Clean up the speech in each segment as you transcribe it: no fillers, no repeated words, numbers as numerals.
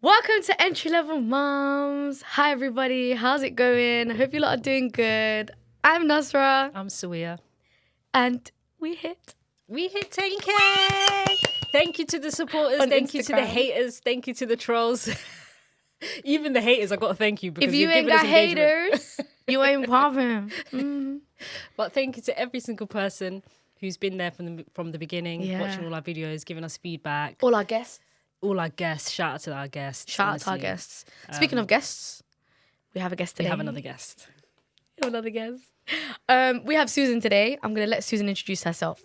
Welcome to Entry Level Mums. Hi everybody, how's it going? I hope you lot are doing good. I'm Nasra. I'm Sawia. And we hit 10K. Thank you to the supporters. On Thank you to the Instagram. haters. Thank you to the trolls. Even the haters, I got to thank you because If you you've ain't given us got engagement. haters, you ain't popping. Mm-hmm. But thank you to every single person who's been there from the beginning, Yeah. watching all our videos, giving us feedback. All our guests. All our guests. Shout out to our guests. Shout out to our honestly. guests. Speaking of guests, we have a guest We today. have another guest. Another guest. We have Susan today. I'm going to let Susan introduce herself.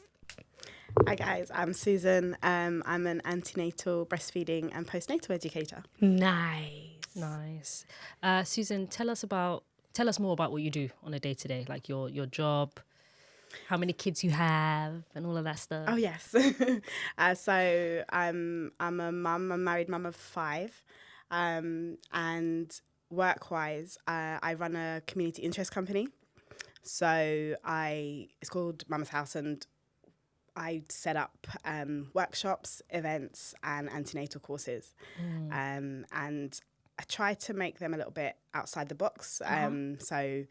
Hi guys, I'm Susan. I'm an antenatal, breastfeeding and postnatal educator. Nice. Susan, tell us more about what you do on a day-to-day, like your job, how many kids you have and all of that stuff. Oh yes. So I'm a mum, a married mum of 5. And work-wise, I run a community interest company. So it's called Mama's House, and I set up workshops, events and antenatal courses. And I try to make them a little bit outside the box. So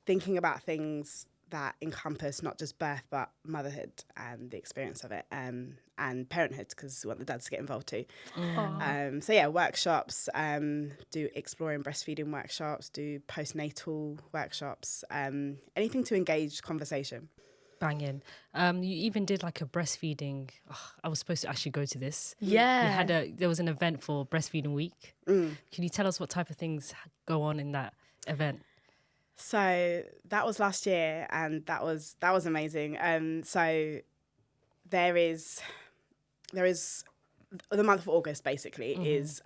thinking about things that encompass not just birth but motherhood and the experience of it, and parenthood, because we want the dads to get involved too. So yeah, workshops, do exploring breastfeeding workshops, do postnatal workshops, anything to engage conversation. Banging. You even did like a breastfeeding. I was supposed to actually go to this. Yeah. There was an event for Breastfeeding Week. Can you tell us what type of things go on in that event? So that was last year, and that was amazing. So there is the month of August basically is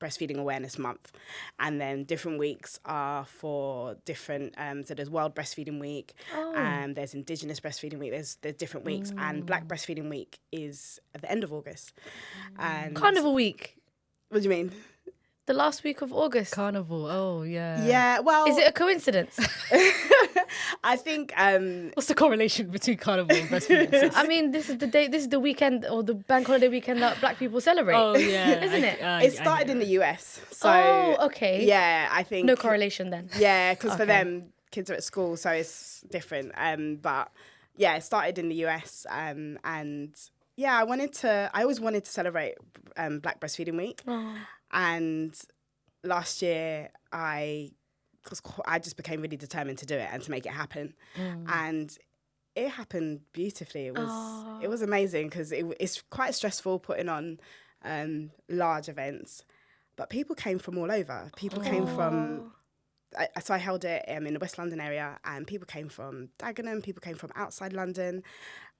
Breastfeeding Awareness Month, and then different weeks are for different. So there's World Breastfeeding Week, there's Indigenous Breastfeeding Week. There's different weeks, and Black Breastfeeding Week is at the end of August. And Carnival week. what do you mean? The last week of August. Carnival. Oh, yeah. Yeah, well, Is it a coincidence? I think What's the correlation between carnival and breastfeeding? I mean, this is the day. This is the weekend or the bank holiday weekend that Black people celebrate. Oh, yeah. Isn't it? it started in the US. So Oh, okay. yeah, I think No correlation then. Yeah, because for Okay. them, kids are at school, so it's different. But yeah, it started in the US, and yeah, I always wanted to celebrate Black Breastfeeding Week, and last year I just became really determined to do it and to make it happen, and it happened beautifully. It was amazing because it's quite stressful putting on large events, but people came from all over. People came from. So I held it in the West London area, and people came from Dagenham, people came from outside London,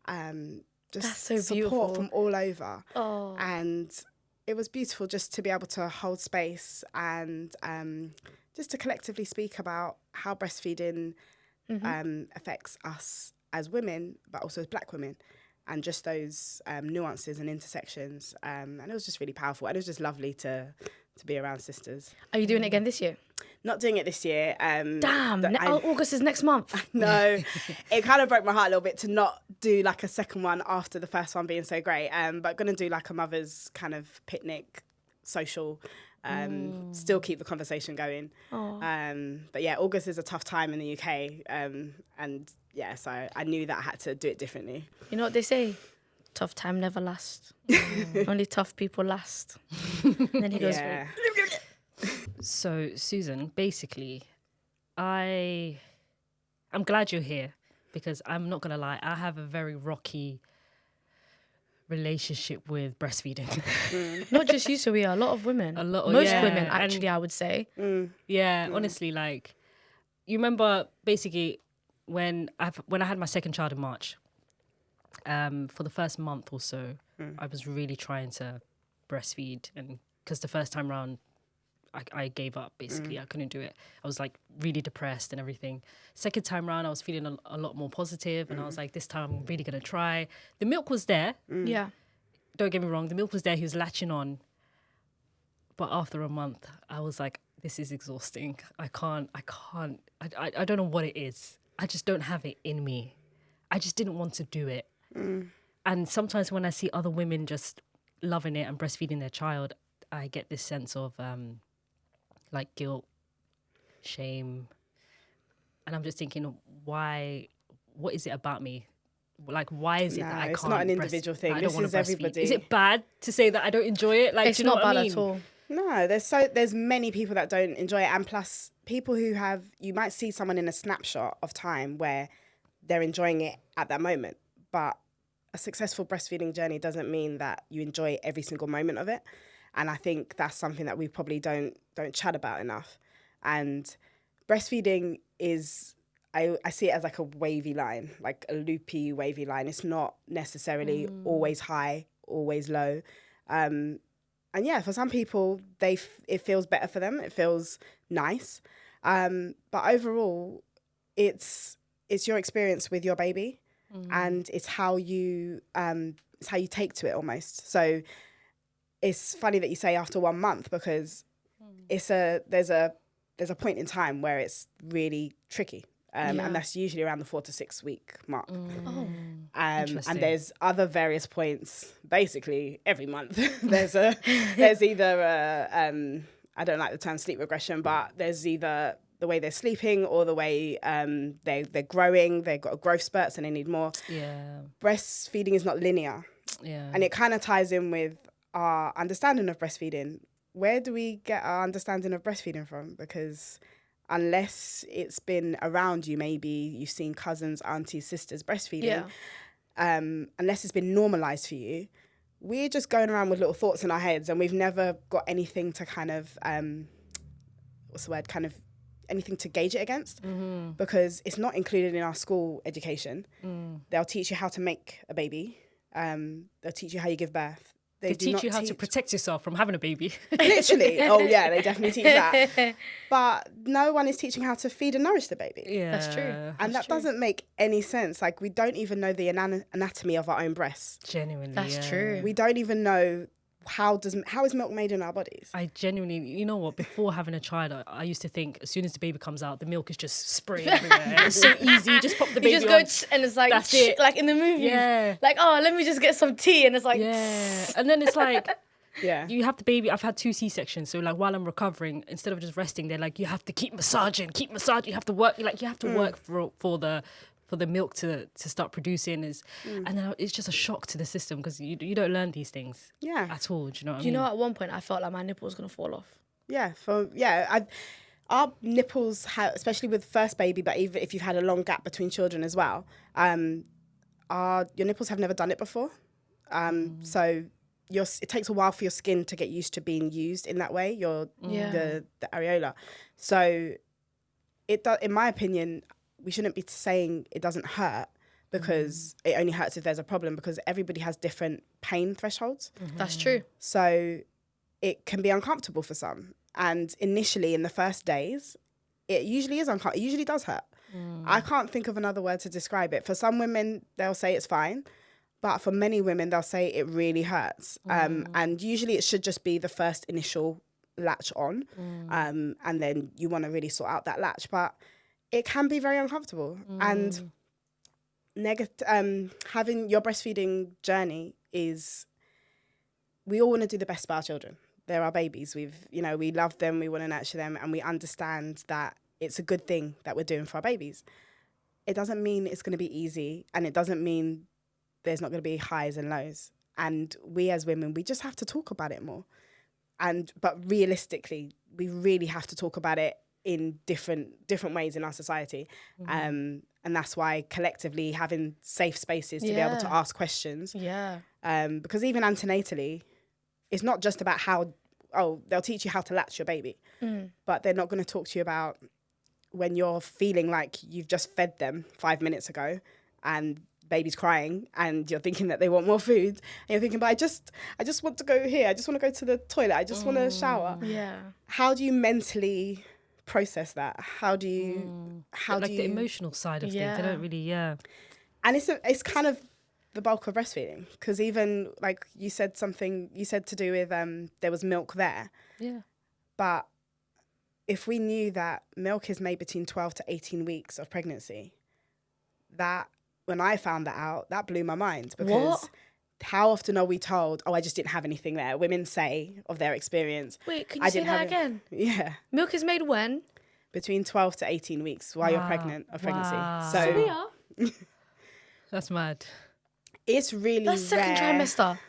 just That's so support beautiful. from all over. Oh. And it was beautiful just to be able to hold space and just to collectively speak about how breastfeeding affects us as women, but also as Black women, and just those nuances and intersections. And it was just really powerful, and it was just lovely to be around sisters. Are you doing it again this year? Not doing it this year. Damn. August is next month. No, it kind of broke my heart a little bit to not do like a second one after the first one being so great. But going to do like a mother's kind of picnic, social, still keep the conversation going. But yeah, August is a tough time in the UK. And yeah, so I knew that I had to do it differently. You know what they say? Tough time never lasts. Only tough people last. And then he goes, Yeah. So, Susan, basically, I'm glad you're here because I'm not going to lie, I have a very rocky relationship with breastfeeding. not just you, Sawia, a lot of women. Most women, actually, I would say. Yeah, honestly, like, you remember basically when I had my second child in March, for the first month or so, I was really trying to breastfeed, and because the first time round, I gave up, basically. I couldn't do it. I was like really depressed and everything. Second time round, I was feeling a lot more positive, and I was like, this time I'm really going to try. The milk was there. Yeah. Don't get me wrong. The milk was there. He was latching on. But after a month, I was like, this is exhausting. I don't know what it is. I just don't have it in me. I just didn't want to do it. And sometimes when I see other women just loving it and breastfeeding their child, I get this sense of like guilt, shame, and I'm just thinking, why? What is it about me? Like, why is it that I can't? It's not an individual thing. I don't This want is to breastfeed. everybody. Is it bad to say that I don't enjoy it? Like, It's do you know not what bad I mean? at all. No, there's many people that don't enjoy it, and plus people who have, you might see someone in a snapshot of time where they're enjoying it at that moment, but a successful breastfeeding journey doesn't mean that you enjoy every single moment of it. And I think that's something that we probably don't chat about enough. And breastfeeding is, I see it as like a wavy line, like a loopy wavy line. It's not necessarily always high, always low. And yeah, for some people, it feels better for them. It feels nice. But overall, it's your experience with your baby, and it's how you take to it almost. So it's funny that you say after 1 month, because there's a point in time where it's really tricky. And that's usually around the 4 to 6 week mark. And there's other various points, basically every month. there's either I don't like the term sleep regression, but there's either the way they're sleeping or the way they're growing. They've got growth spurts and they need more. Yeah. Breastfeeding is not linear. Yeah. And it kind of ties in with our understanding of breastfeeding. Where do we get our understanding of breastfeeding from? Because unless it's been around you, maybe you've seen cousins, aunties, sisters breastfeeding, unless it's been normalised for you, we're just going around with little thoughts in our heads, and we've never got anything to kind of, anything to gauge it against, because it's not included in our school education. They'll teach you how to make a baby. They'll teach you how you give birth. They teach you how to protect yourself from having a baby. Literally. Oh, yeah, they definitely teach that. But no one is teaching how to feed and nourish the baby. Yeah, That's true. And that doesn't make any sense. Like, we don't even know the anatomy of our own breasts. Genuinely, That's true. We don't even know how is milk made in our bodies. I genuinely, you know what, before having a child, I used to think as soon as the baby comes out, the milk is just spraying everywhere. It's so easy. You just pop the baby You just on. go and it's like, That's it. like in the movies. Yeah. Like, oh, let me just get some tea. And it's like, Yeah. And then it's like, Yeah. you have the baby. I've had 2 C-sections. So like while I'm recovering, instead of just resting, they're like, you have to keep massaging. You have to work. Like you have to work for the milk to start producing. And then it's just a shock to the system, because you don't learn these things at all. Do you know what I mean? you know, at one point I felt like my nipple was going to fall off. Yeah. Our nipples, especially with first baby, but even if you've had a long gap between children as well, your nipples have never done it before. So it takes a while for your skin to get used to being used in that way, the areola. So in my opinion, we shouldn't be saying it doesn't hurt, because it only hurts if there's a problem, because everybody has different pain thresholds. That's true. So it can be uncomfortable for some. And initially in the first days, it usually is uncomfortable. It usually does hurt. I can't think of another word to describe it. For some women, they'll say it's fine. But for many women, they'll say it really hurts. And usually it should just be the first initial latch on. And then you want to really sort out that latch. But it can be very uncomfortable. And having your breastfeeding journey is, we all want to do the best by our children. They're our babies. We love them. We want to nurture them. And we understand that it's a good thing that we're doing for our babies. It doesn't mean it's going to be easy. And it doesn't mean there's not going to be highs and lows. And we as women, we just have to talk about it more. But realistically, we really have to talk about it in different ways in our society. And that's why collectively having safe spaces to be able to ask questions. Yeah. Because even antenatally, it's not just about they'll teach you how to latch your baby, but they're not going to talk to you about when you're feeling like you've just fed them 5 minutes ago and baby's crying and you're thinking that they want more food, and you're thinking, but I just want to go here. I just want to go to the toilet. I just want to shower. Yeah. How do you mentally process that? How do you the emotional side of things? They don't really, And it's kind of the bulk of breastfeeding, because even like you said to do with there was milk there. Yeah. But if we knew that milk is made between 12 to 18 weeks of pregnancy, that when I found that out, that blew my mind, because how often are we told, oh, I just didn't have anything there? Women say of their experience. Wait, can you say that again? Yeah. Milk is made when? Between 12 to 18 weeks while you're pregnant of pregnancy. Wow. So We are. That's mad. it's really That's second rare. trimester.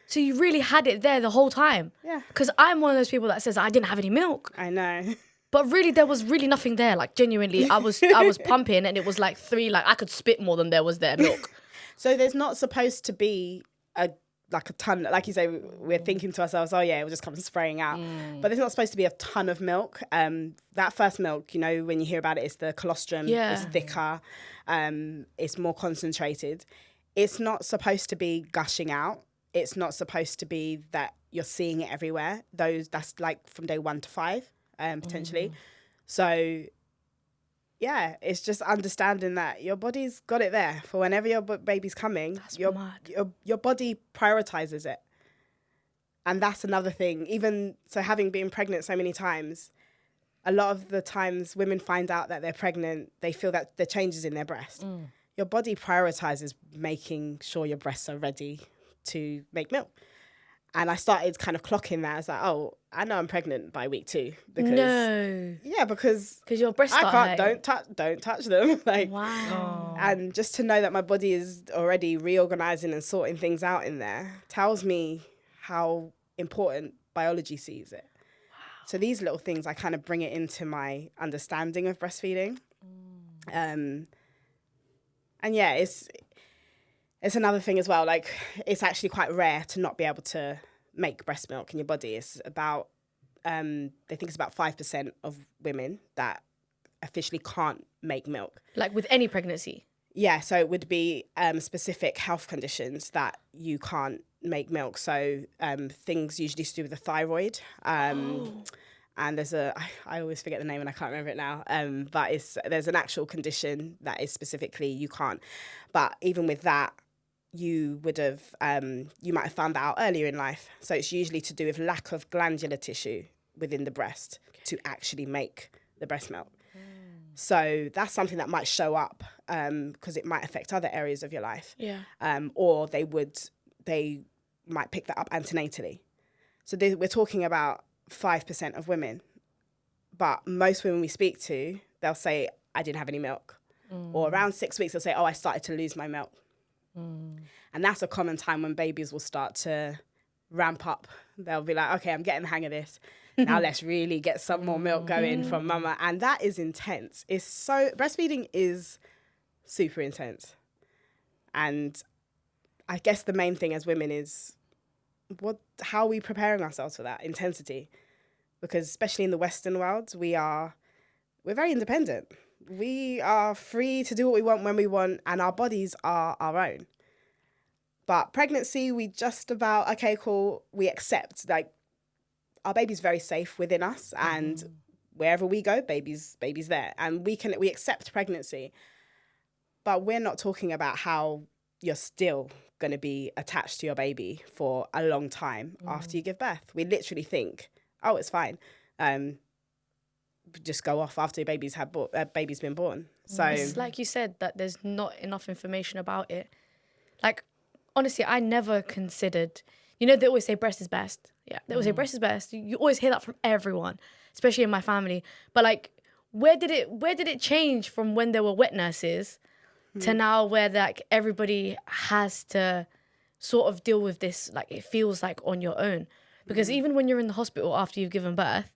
So you really had it there the whole time? Yeah. Because I'm one of those people that says I didn't have any milk. I know. But really, there was really nothing there. Like, genuinely, I was pumping and it was like 3, like I could spit more than there was there milk. So there's not supposed to be a ton, like you say, we're thinking to ourselves, oh yeah, it will just come spraying out. But there's not supposed to be a ton of milk. That first milk, you know, when you hear about it, it's the colostrum, it's thicker, it's more concentrated. It's not supposed to be gushing out. It's not supposed to be that you're seeing it everywhere. That's like from day 1 to 5, potentially. So yeah, it's just understanding that your body's got it there for whenever your baby's coming. Your body prioritizes it. And that's another thing. Even so, having been pregnant so many times, a lot of the times women find out that they're pregnant, they feel that the changes in their breast. Your body prioritizes making sure your breasts are ready to make milk. And I started kind of clocking that. I was like, oh, I know I'm pregnant by week 2 because because your breasts I can't don't touch them. Like, wow. And just to know that my body is already reorganizing and sorting things out in there tells me how important biology sees it. Wow. So these little things, I kind of bring it into my understanding of breastfeeding. And yeah, it's another thing as well. Like, it's actually quite rare to not be able to make breast milk in your body. It's about, they think it's about 5% of women that officially can't make milk. Like with any pregnancy? Yeah, so it would be specific health conditions that you can't make milk. So things usually to do with the thyroid. And there's I always forget the name and I can't remember it now. But there's an actual condition that is specifically you can't. But even with that, you would have, you might have found that out earlier in life. So it's usually to do with lack of glandular tissue within the breast to actually make the breast milk. So that's something that might show up because it might affect other areas of your life. Yeah. Or they might pick that up antenatally. So we're talking about 5% of women. But most women we speak to, they'll say, I didn't have any milk. Or around 6 weeks, they'll say, oh, I started to lose my milk. And that's a common time when babies will start to ramp up. They'll be like, okay, I'm getting the hang of this. Now let's really get some more milk going from mama. And that is intense. Breastfeeding is super intense. And I guess the main thing as women is how are we preparing ourselves for that intensity? Because especially in the Western world, we're very independent. We are free to do what we want when we want, and our bodies are our own. But pregnancy, we just about, okay, cool, we accept, like, our baby's very safe within us, and wherever we go, baby's there. And we accept pregnancy. But we're not talking about how you're still going to be attached to your baby for a long time after you give birth. We literally think, oh, it's fine. Just go off after your baby's been born. So it's like you said, that there's not enough information about it. Like, honestly, I never considered, they always say breast is best. Yeah, they always say breast is best. You always hear that from everyone, especially in my family. But like, where did it change from when there were wet nurses to now where like everybody has to sort of deal with this, like it feels like on your own? Because even when you're in the hospital after you've given birth,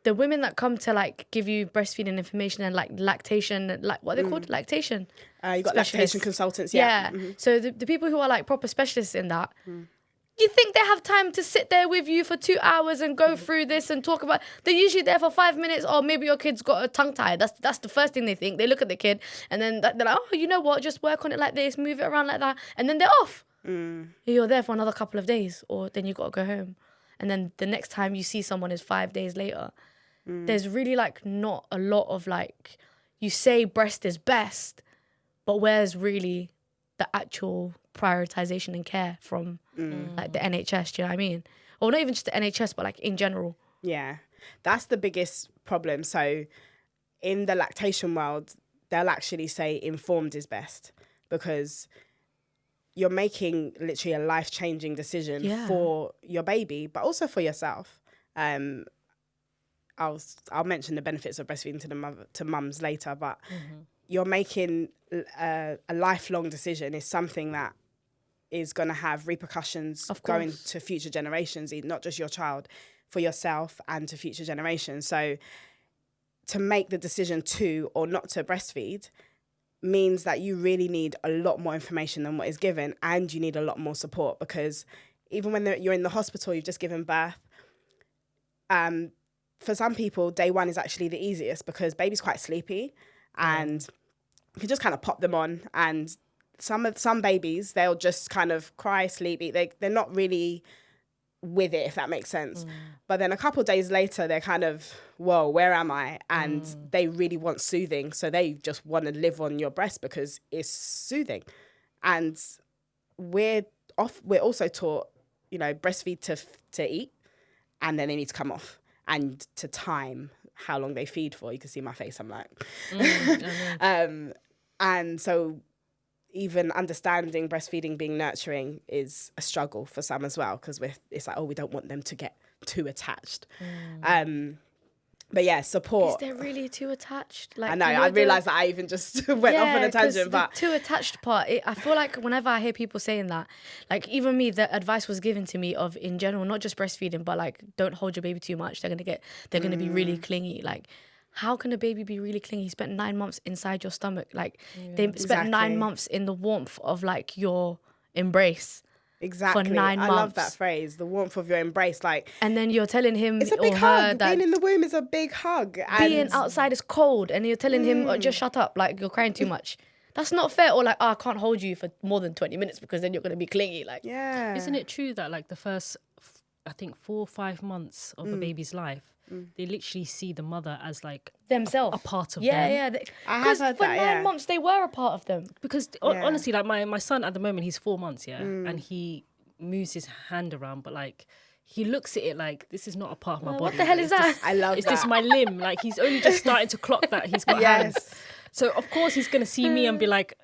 the women that come to like give you breastfeeding information and like lactation, like what are they called? Lactation. You got lactation consultants, yeah. So the people who are like proper specialists in that, you think they have time to sit there with you for 2 hours and go through this and talk about? They're usually there for 5 minutes, or maybe your kid's got a tongue tie. That's the first thing they think. They look at the kid and then they're like, oh, you know what? Just work on it like this, move it around like that, and then they're off. You're there for another couple of days, or then you got to go home. And then the next time you see someone is 5 days later. There's really like not a lot of like, you say breast is best, but where's really the actual prioritization and care from like the NHS, do you know what I mean? Or not even just the NHS, but like in general. Yeah, that's the biggest problem. So in the lactation world, they'll actually say informed is best, because you're making literally a life-changing decision for your baby, but also for yourself. I'll mention the benefits of breastfeeding to mums later, but you're making a lifelong decision is something that is going to have repercussions going to future generations, not just your child, for yourself and to future generations. So to make the decision to or not to breastfeed means that you really need a lot more information than what is given, and you need a lot more support, because even when you're in the hospital, you've just given birth, for some people, day one is actually the easiest because baby's quite sleepy and you can just kind of pop them on, and some babies, they'll just kind of cry, sleepy. They're not really with it, if that makes sense. But then a couple of days later, they're kind of, whoa, where am I? And they really want soothing. So they just want to live on your breast because it's soothing. And we're also taught, breastfeed to eat, and then they need to come off, and to time how long they feed for. You can see my face, I'm like. And so even understanding breastfeeding being nurturing is a struggle for some as well, because it's like, we don't want them to get too attached. But yeah, support. Is there really too attached? Like, I know, I realised that I even just went off on a tangent. But the too attached part, I feel like whenever I hear people saying that, like even me, the advice was given to me of, in general, not just breastfeeding, but like, don't hold your baby too much. They're gonna be really clingy. Like, how can a baby be really clingy? He spent 9 months inside your stomach. Like, they spent 9 months in the warmth of like your embrace. Exactly. For 9 months. I love that phrase, the warmth of your embrace. Like, and then you're telling him, it's a big hug. Being in the womb is a big hug. Being outside is cold, and you're telling him, just shut up, like you're crying too much. That's not fair. Or like, I can't hold you for more than 20 minutes because then you're going to be clingy. Like, isn't it true that like the first, I think 4 or 5 months of a baby's life, they literally see the mother as like themselves, a part of them. Yeah. Because for 9 months they were a part of them. Because honestly, like my son at the moment, he's 4 months, and he moves his hand around, but like he looks at it like, this is not a part of my body. What the hell is that? I love it's that. This my limb. Like, he's only just starting to clock that he's got hands. So of course he's gonna see me and be like,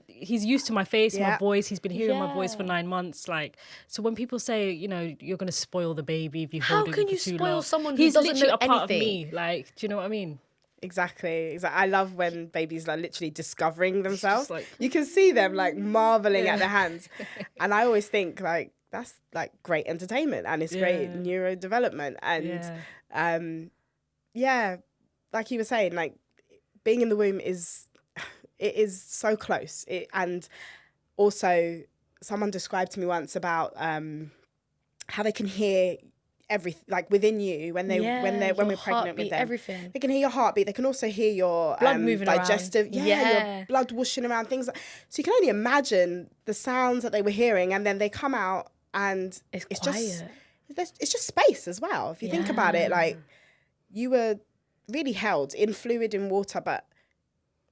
he's used to my face, my voice. He's been hearing my voice for 9 months. Like, so when people say, you're gonna spoil the baby if you hold him for too long. How can you spoil someone who he's doesn't literally know a part anything? of me. Like, do you know what I mean? Exactly. I love when babies are literally discovering themselves. Like, you can see them like marveling at their hands. And I always think like, that's like great entertainment, and it's great neurodevelopment. And like you were saying, like being in the womb is so close. And also someone described to me once about how they can hear everything, like within you when we're pregnant with them. Everything. They can hear your heartbeat. They can also hear your blood moving digestive, around. your blood whooshing around, things. So you can only imagine the sounds that they were hearing, and then they come out and it's quiet. It's just space as well. If you think about it, like you were really held in fluid, in water, but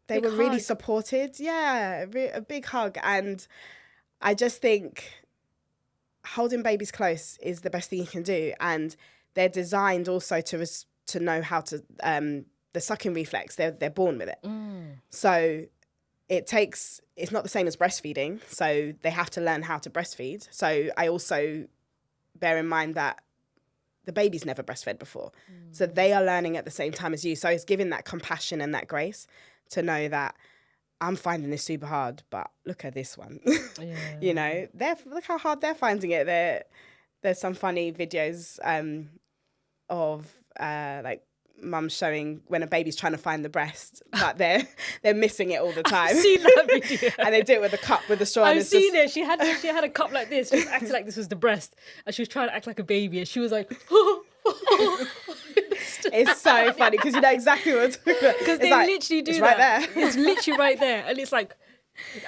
they were really supported. Yeah, a big hug. And I just think holding babies close is the best thing you can do. And they're designed also to know how to, the sucking reflex, they're born with it. So it's not the same as breastfeeding. So they have to learn how to breastfeed. So I also bear in mind that the baby's never breastfed before. So they are learning at the same time as you. So it's giving that compassion and that grace to know that I'm finding this super hard, but look at this one. Look how hard they're finding it. There's some funny videos of like mums showing when a baby's trying to find the breast, but they're missing it all the time. I've seen that video. And they do it with a cup with a straw. I've seen it. She had a cup like this. She was acting like this was the breast, and she was trying to act like a baby, and she was like. It's so funny because you know exactly what we're talking about. Because they literally do that. Right there. It's literally right there, and it's like,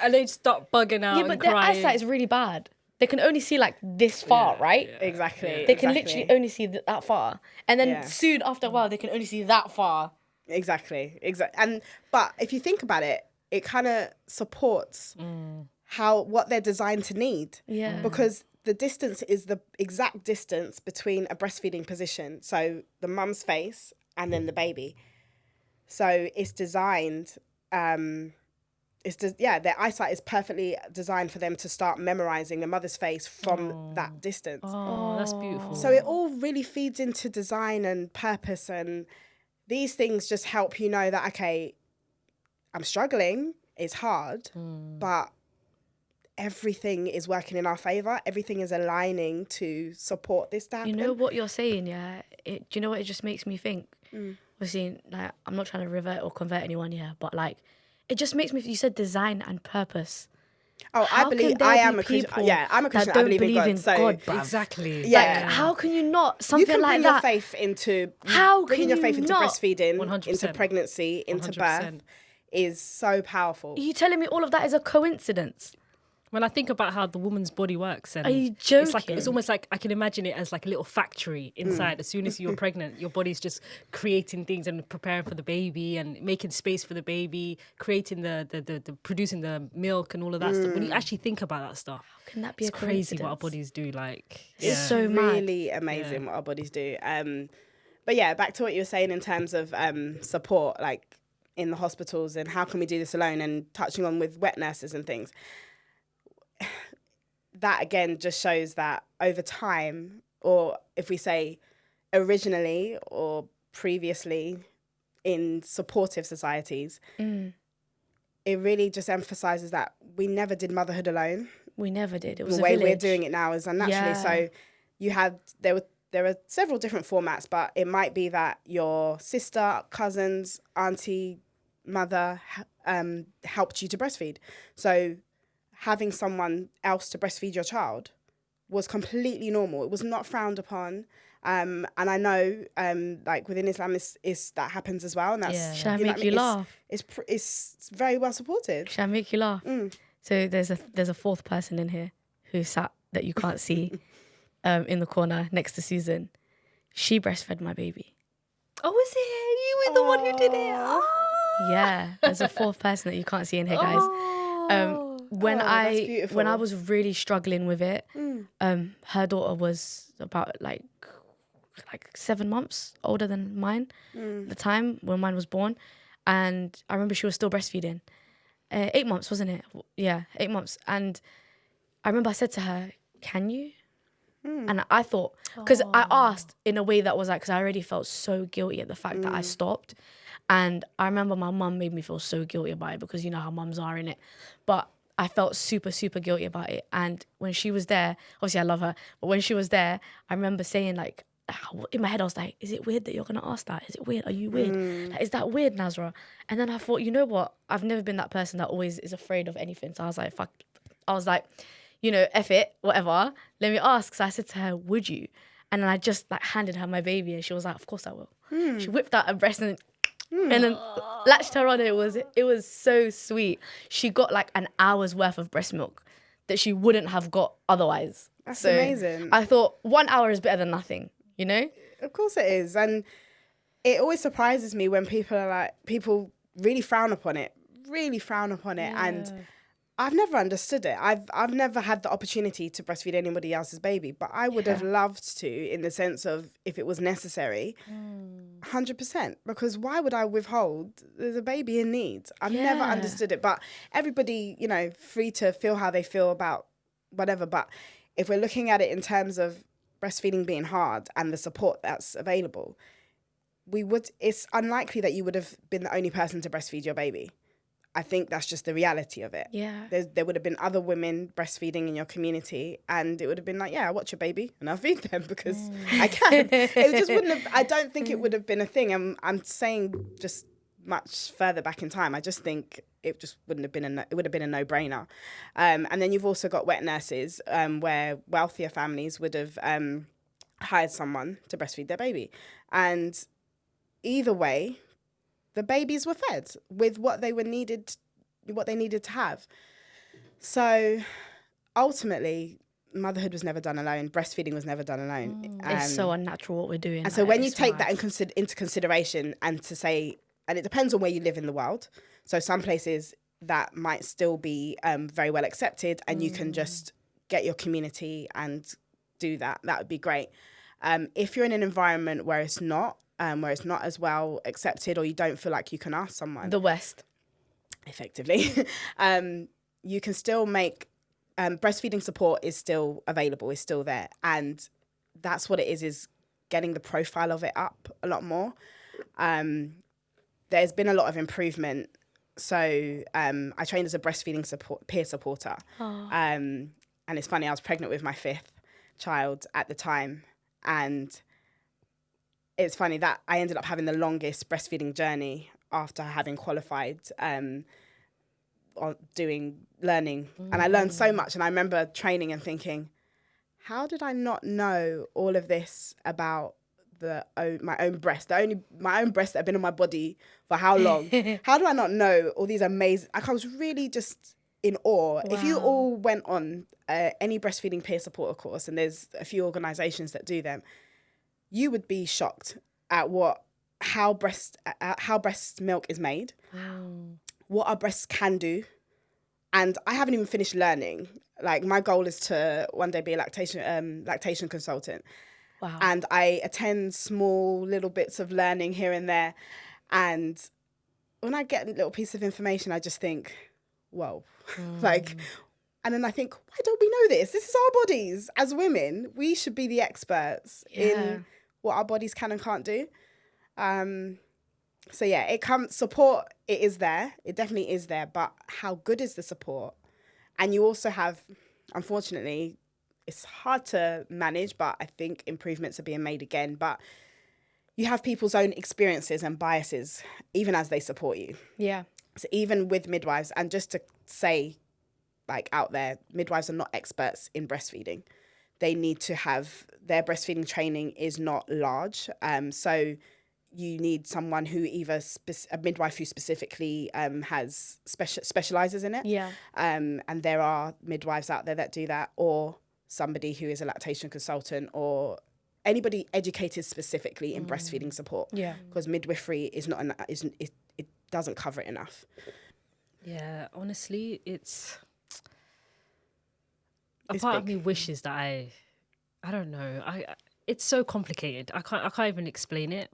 and they start bugging out and but crying. their eyesight is really bad. They can only see like this far, right? Yeah. Exactly. They can literally only see that far, and then soon after a while they can only see that far. Exactly. But if you think about it, it kind of supports what they're designed to need. Yeah. Because the distance is the exact distance between a breastfeeding position, so the mum's face and then the baby. So it's designed their eyesight is perfectly designed for them to start memorizing the mother's face from that distance. Oh, that's beautiful. So it all really feeds into design and purpose, and these things just help you know that, okay, I'm struggling, it's hard, but everything is working in our favour. Everything is aligning to support this to happen. You know what you're saying, yeah? Do you know what it just makes me think? Obviously, like, I'm not trying to revert or convert anyone here, but like, it just makes me, you said design and purpose. Oh, I believe I am a Christian. Yeah, I'm a Christian. I believe in God. So exactly. Yeah. Like, how can you not something you can like bring that? your faith into How bringing can your faith you into not? breastfeeding, 100%. into pregnancy, into birth 100%. is so powerful. Are you telling me all of that is a coincidence? When I think about how the woman's body works, and Are you it's almost like I can imagine it as like a little factory inside. As soon as you're pregnant, your body's just creating things and preparing for the baby and making space for the baby, creating the producing the milk and all of that stuff. When you actually think about that stuff, Can that be it's a crazy coincidence? what our bodies do. Like, It's so mad. Really amazing what our bodies do. But yeah, back to what you were saying in terms of support, like in the hospitals, and how can we do this alone, and touching on with wet nurses and things. That again just shows that over time, or if we say originally or previously in supportive societies, it really just emphasizes that we never did motherhood alone. We never did. It was The a way village. we're doing it now is unnaturally. Yeah. So there are several different formats, but it might be that your sister, cousins, auntie, mother helped you to breastfeed. So having someone else to breastfeed your child was completely normal. It was not frowned upon. And I know, like within Islam, is that happens as well. And that's Should I you know make what you I mean? laugh? It's very well supported. Should I make you laugh? So there's a fourth person in here who sat that you can't see in the corner next to Susan. She breastfed my baby. oh, is it you were the one who did it? Oh. Yeah, there's a fourth person that you can't see in here, guys. When that's beautiful. when I was really struggling with it, her daughter was about like 7 months older than mine at the time when mine was born, and I remember she was still breastfeeding. 8 months, wasn't it? Yeah, 8 months. And I remember I said to her, "Can you?" And I thought, because I asked in a way that was like, because I already felt so guilty at the fact that I stopped. And I remember my mum made me feel so guilty about it, because you know how mums are in it. But I felt super, super guilty about it. And when she was there, obviously I love her, but when she was there, I remember saying like, in my head I was like, is it weird that you're going to ask that? Is it weird? Are you weird? Like, is that weird, Nazra? And then I thought, you know what? I've never been that person that always is afraid of anything. So I was like, fuck. I was like, you know, F it, whatever. Let me ask. So I said to her, would you? And then I just like handed her my baby, and she was like, of course I will. She whipped out her breast and then latched her on. It was so sweet. She got like an hour's worth of breast milk that she wouldn't have got otherwise. That's So amazing. I thought 1 hour is better than nothing, you know? Of course it is. And it always surprises me when people really frown upon it. And I've never understood it. I've never had the opportunity to breastfeed anybody else's baby, but I would have loved to, in the sense of if it was necessary, 100%. Because why would I withhold? There's a baby in need. I've never understood it. But everybody, you know, free to feel how they feel about whatever. But if we're looking at it in terms of breastfeeding being hard and the support that's available, it's unlikely that you would have been the only person to breastfeed your baby. I think that's just the reality of it. Yeah. There would have been other women breastfeeding in your community, and it would have been like, yeah, I watch your baby and I'll feed them because I can. It just wouldn't have, I don't think it would have been a thing. I'm saying just much further back in time. I just think it just wouldn't have been it would have been a no-brainer. And then you've also got wet nurses, where wealthier families would have hired someone to breastfeed their baby. And either way, the babies were fed with what they needed to have. So ultimately, motherhood was never done alone. Breastfeeding was never done alone. It's so unnatural what we're doing. And so when you take that into consideration, and to say, and it depends on where you live in the world. So some places that might still be very well accepted, and you can just get your community and do that. That would be great. If you're in an environment where it's not as well accepted, or you don't feel like you can ask someone. The West. effectively, you can still make breastfeeding support is still available, is still there. And that's what it is getting the profile of it up a lot more. There's been a lot of improvement. So I trained as a breastfeeding peer supporter. And it's funny, I was pregnant with my 5th child at the time. And it's funny that I ended up having the longest breastfeeding journey after having qualified, learning. And I learned so much. And I remember training and thinking, how did I not know all of this about my own breast, my own breast that have been in my body for how long? How do I not know all these amazing? I was really just in awe. Wow. If you all went on any breastfeeding peer supporter course, and there's a few organisations that do them, you would be shocked at how breast milk is made, what our breasts can do. And I haven't even finished learning. Like, my goal is to one day be a lactation consultant. Wow. And I attend small little bits of learning here and there. And when I get a little piece of information, I just think, whoa. And then I think, why don't we know this? This is our bodies. As women, we should be the experts in what our bodies can and can't do. So yeah, support, it is there. It definitely is there. But how good is the support? And you also have, unfortunately, it's hard to manage, but I think improvements are being made again. But you have people's own experiences and biases, even as they support you. Yeah. So even with midwives, and just to say, like, out there, midwives are not experts in breastfeeding. They need to have, their breastfeeding training is not large. So you need someone who either a midwife who specifically specializes in it. Yeah. And there are midwives out there that do that, or somebody who is a lactation consultant, or anybody educated specifically in breastfeeding support. Yeah. Because midwifery is not it doesn't cover it enough. Yeah, honestly, it's a part of me wishes that I don't know. It's so complicated. I can't even explain it.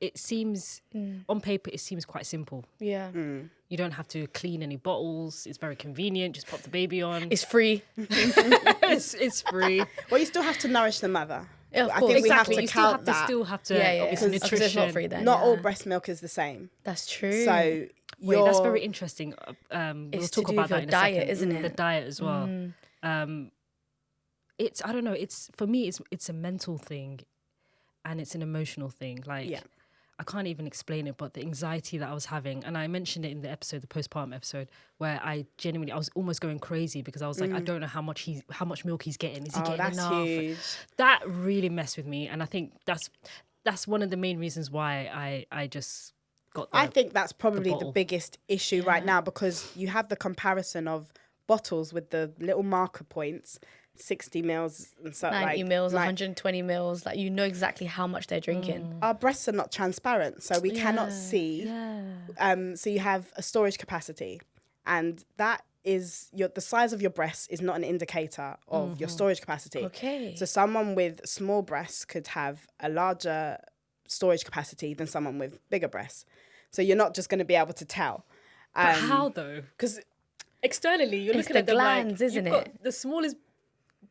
It seems on paper it seems quite simple. Yeah. You don't have to clean any bottles. It's very convenient. Just pop the baby on. It's free. it's free. Well, you still have to nourish the mother. Yeah, of I course. think we have Exactly. to You count that. still have to Yeah, obviously because nutrition. it's not free then. Not all breast milk is the same. That's true. So Wait, that's very interesting. We'll It's talk to do about with that your in a diet, second. isn't it? The diet as well. It's, I don't know. It's, for me, it's a mental thing, and it's an emotional thing. Like, I can't even explain it, but the anxiety that I was having, and I mentioned it in the episode, the postpartum episode, where I was almost going crazy because I was like, I don't know how much milk he's getting. Is he getting that's enough? huge. That really messed with me, and I think that's one of the main reasons why I just got. I think that's probably the bottle. biggest issue right now, because you have the comparison of bottles with the little marker points. 60 mils and so 90 mils, 120 mils. Like, you know exactly how much they're drinking. Our breasts are not transparent, so we cannot see. So you have a storage capacity, and that is the size of your breast is not an indicator of your storage capacity. Okay. So someone with small breasts could have a larger storage capacity than someone with bigger breasts. So you're not just going to be able to tell. But how though? Because externally, you're It's looking the at them glands, like, isn't you've got it? the smallest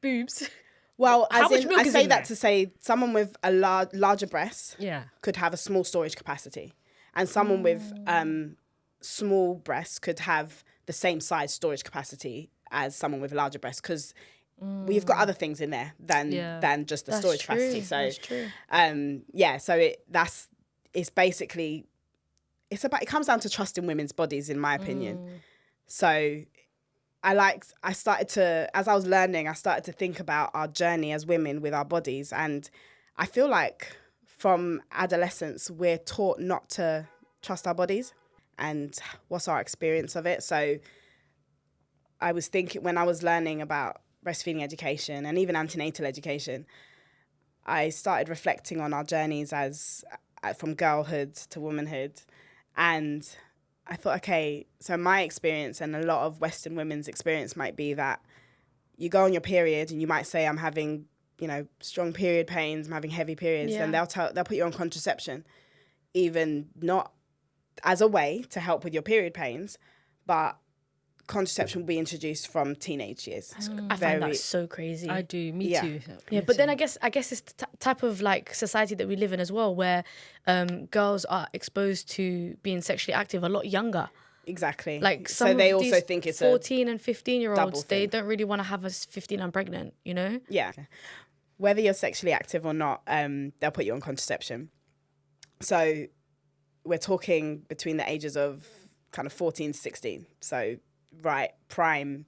boobs. Well, How much milk I is say in that there? to say someone with a larger breast Yeah. could have a small storage capacity, and someone with small breasts could have the same size storage capacity as someone with larger breasts, because we've got other things in there than just the storage capacity. So That's true. so it's basically it comes down to trusting women's bodies, in my opinion. So I started to, as I was learning, I started to think about our journey as women with our bodies. And I feel like from adolescence, we're taught not to trust our bodies and what's our experience of it. So I was thinking, when I was learning about breastfeeding education and even antenatal education, I started reflecting on our journeys from girlhood to womanhood. And I thought, okay, so my experience and a lot of Western women's experience might be that you go on your period and you might say, I'm having, strong period pains, I'm having heavy periods. Then they'll put you on contraception, even not as a way to help with your period pains, but contraception will be introduced from teenage years. I find that so crazy. I do. Me Yeah. too. Yeah, but then I guess it's the type of like society that we live in as well, where girls are exposed to being sexually active a lot younger. Exactly. Like so some they of also these think it's 14 and 15-year-olds, double they thing. don't really want to have us 15 and pregnant, you know? Yeah. Whether you're sexually active or not, they'll put you on contraception. So we're talking between the ages of kind of 14 to 16. So prime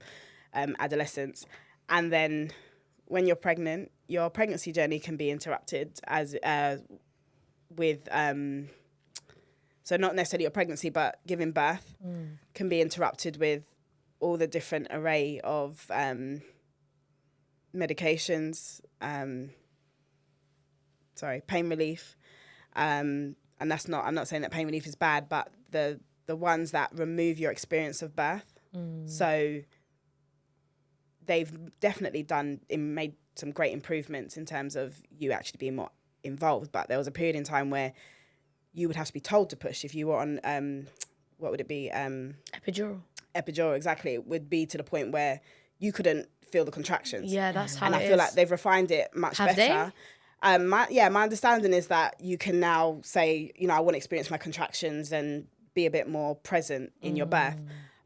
adolescence. And then when you're pregnant, your pregnancy journey can be interrupted as with so not necessarily your pregnancy, but giving birth can be interrupted with all the different array of medications, pain relief. And that's not, I'm not saying that pain relief is bad, but the ones that remove your experience of birth. So they've definitely made some great improvements in terms of you actually being more involved. But there was a period in time where you would have to be told to push. If you were on, what would it be? Epidural. Epidural, exactly. It would be to the point where you couldn't feel the contractions. Yeah, that's how and it I is. feel like they've refined it much Have better. My understanding is that you can now say, I want to experience my contractions and be a bit more present in your birth.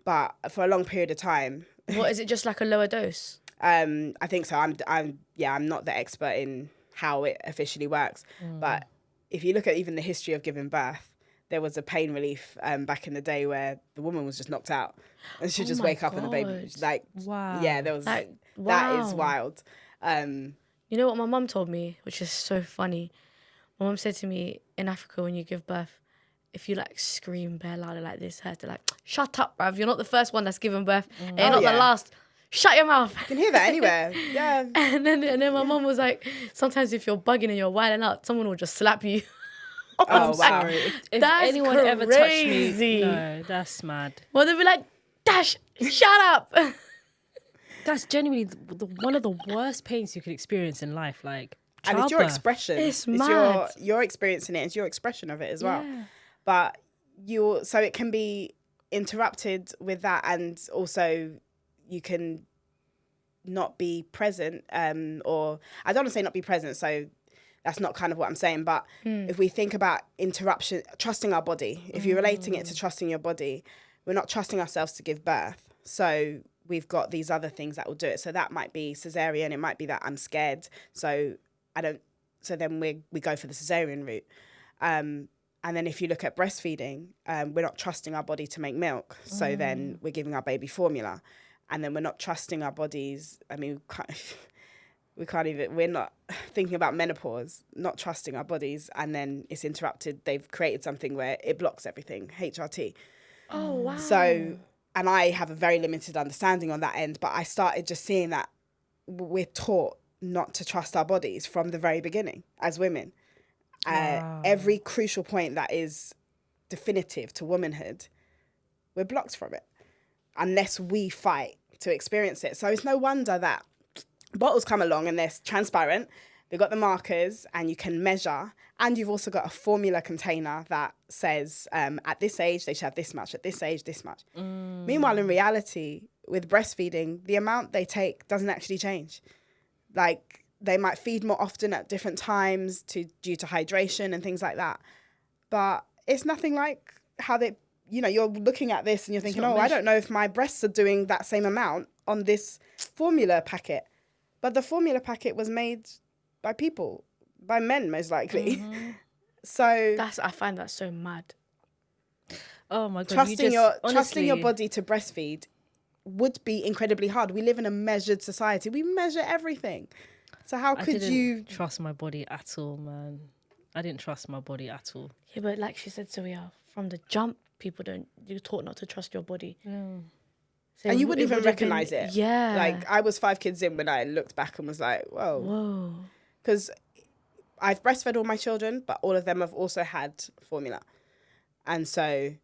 But for a long period of time, What, is it just like a lower dose? I think so. I'm not the expert in how it officially works, but if you look at even the history of giving birth, there was a pain relief back in the day where the woman was just knocked out and she'd just wake up and the baby, like, wow. Yeah, there was, Like, that is wow. wild. You know what my mum told me, which is so funny? My mum said to me, in Africa, when you give birth, if you like scream bare louder like this, her to like, shut up, bruv. You're not the first one that's given birth. And you're not the last. Shut your mouth. You can hear that anywhere. Yeah. And then my mum was like, sometimes if you're bugging and you're wilding out, someone will just slap you. Oh, wow. Sorry. If That's anyone ever touched crazy. me, no, that's mad. Well, they'll be like, Dash, shut up. That's genuinely one of the worst pains you could experience in life. Like, And it's your childbirth. expression. It's mad. You're experiencing it. It's your expression of it as well. Yeah. But so it can be interrupted with that, and also you can not be present, or I don't want to say not be present, so that's not kind of what I'm saying, but if we think about interruption, trusting our body, if you're relating it to trusting your body, we're not trusting ourselves to give birth. So we've got these other things that will do it. So that might be cesarean, it might be that I'm scared, so then we go for the cesarean route. And then if you look at breastfeeding, we're not trusting our body to make milk. So then we're giving our baby formula. And then we're not trusting our bodies. I mean, we're not thinking about menopause, not trusting our bodies. And then it's interrupted. They've created something where it blocks everything, HRT. Oh, wow. So, and I have a very limited understanding on that end, but I started just seeing that we're taught not to trust our bodies from the very beginning as women. Every crucial point that is definitive to womanhood, we're blocked from it unless we fight to experience it. So it's no wonder that bottles come along and they're transparent. They've got the markers and you can measure. And you've also got a formula container that says at this age, they should have this much, at this age, this much. Meanwhile, in reality, with breastfeeding, the amount they take doesn't actually change. Like, they might feed more often at different times due to hydration and things like that. But it's nothing like how you're looking at this and you're thinking, I don't know if my breasts are doing that same amount on this formula packet. But the formula packet was made by people, by men most likely. So I find that so mad. Oh my God. trusting your body to breastfeed would be incredibly hard. We live in a measured society. We measure everything. So how could you trust my body at all, man? I didn't trust my body at all. Yeah, but like she said, Sylvia, from the jump, you're taught not to trust your body. Yeah. So and you wouldn't even would have recognize it. Yeah. Like, I was 5 kids in when I looked back and was like, whoa. Because I've breastfed all my children, but all of them have also had formula. And so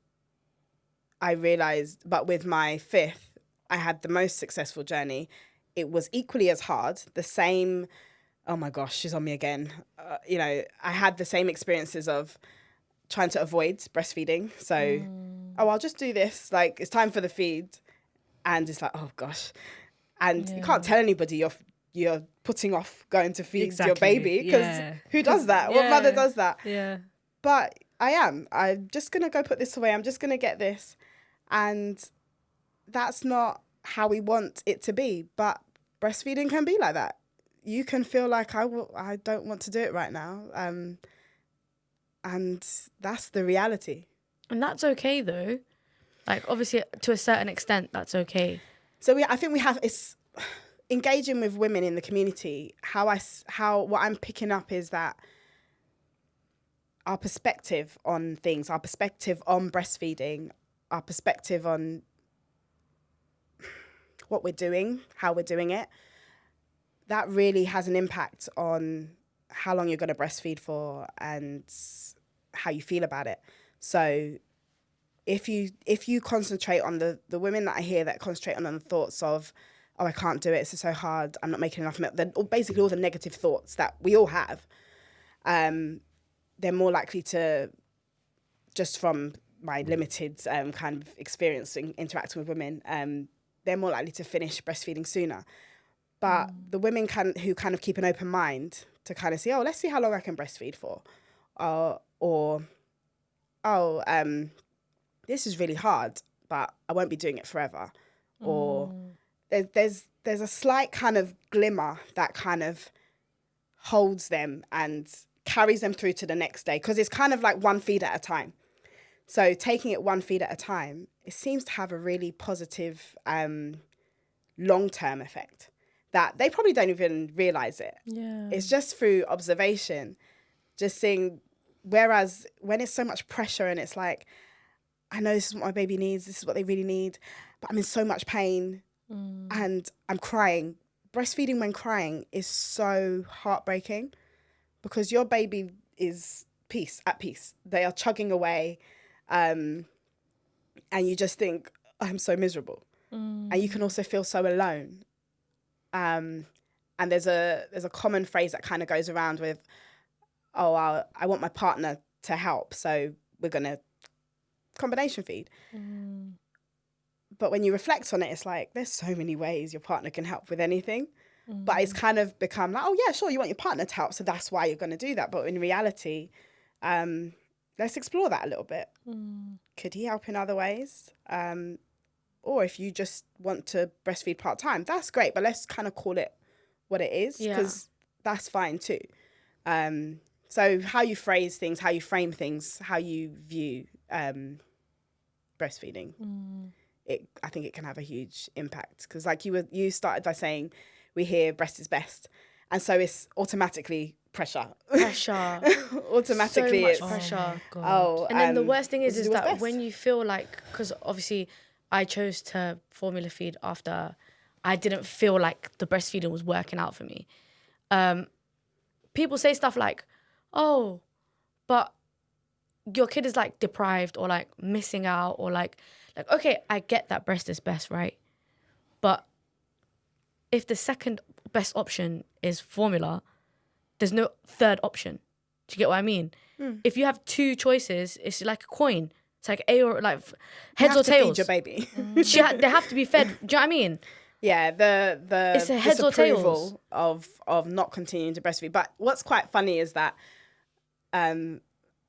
I realized, but with my 5th, I had the most successful journey. It was equally as hard, the same, oh my gosh, she's on me again. I had the same experiences of trying to avoid breastfeeding. So, I'll just do this. Like, it's time for the feed. And it's like, oh, gosh. And you can't tell anybody you're putting off going to feed your baby, because who does that? What mother does that? Yeah. But I'm just going to go put this away. I'm just going to get this. And that's not how we want it to be. But breastfeeding can be like that. You can feel like I don't want to do it right now. And that's the reality. And that's okay, though. Like, obviously, to a certain extent, that's okay. So I think it's engaging with women in the community. What I'm picking up is that our perspective on things, our perspective on breastfeeding, our perspective on what we're doing, how we're doing it, that really has an impact on how long you're going to breastfeed for and how you feel about it. So if you concentrate on the women that I hear that concentrate on the thoughts of, oh, I can't do it, it's so hard, I'm not making enough milk, then basically all the negative thoughts that we all have, they're more likely to, just from my limited kind of experience in interacting with women, they're more likely to finish breastfeeding sooner. But the women who kind of keep an open mind to kind of see, oh, let's see how long I can breastfeed for, this is really hard, but I won't be doing it forever. Or there's a slight kind of glimmer that kind of holds them and carries them through to the next day, because it's kind of like one feed at a time. So taking it one feed at a time, it seems to have a really positive long-term effect that they probably don't even realise it. Yeah. It's just through observation, just seeing, whereas when it's so much pressure and it's like, I know this is what my baby needs, this is what they really need, but I'm in so much pain and I'm crying. Breastfeeding when crying is so heartbreaking, because your baby is at peace. They are chugging away, and you just think, I'm so miserable. And you can also feel so alone. And there's a common phrase that kind of goes around with, oh, I want my partner to help, so we're going to combination feed. But when you reflect on it, it's like, there's so many ways your partner can help with anything. But it's kind of become like, oh yeah, sure, you want your partner to help, so that's why you're going to do that. But in reality, let's explore that a little bit. Could he help in other ways? Or if you just want to breastfeed part-time, that's great, but let's kind of call it what it is, because that's fine too. So how you phrase things, how you frame things, how you view breastfeeding, I think it can have a huge impact. Because like you started by saying, we hear breast is best, and so it's automatically pressure. Automatically, so much it's pressure. and then the worst thing is that best. when you feel like, because obviously I chose to formula feed after I didn't feel like the breastfeeding was working out for me. People say stuff like, oh, but your kid is like deprived or like missing out, or like, okay, I get that breast is best, right? But if the second best option is formula, there's no third option. Do you get what I mean? If you have two choices, it's like a coin. It's like A or like heads or tails. You have to feed your baby. They have to be fed. Do you know what I mean? Yeah, the It's a heads or tails of not continuing to breastfeed. But what's quite funny is that when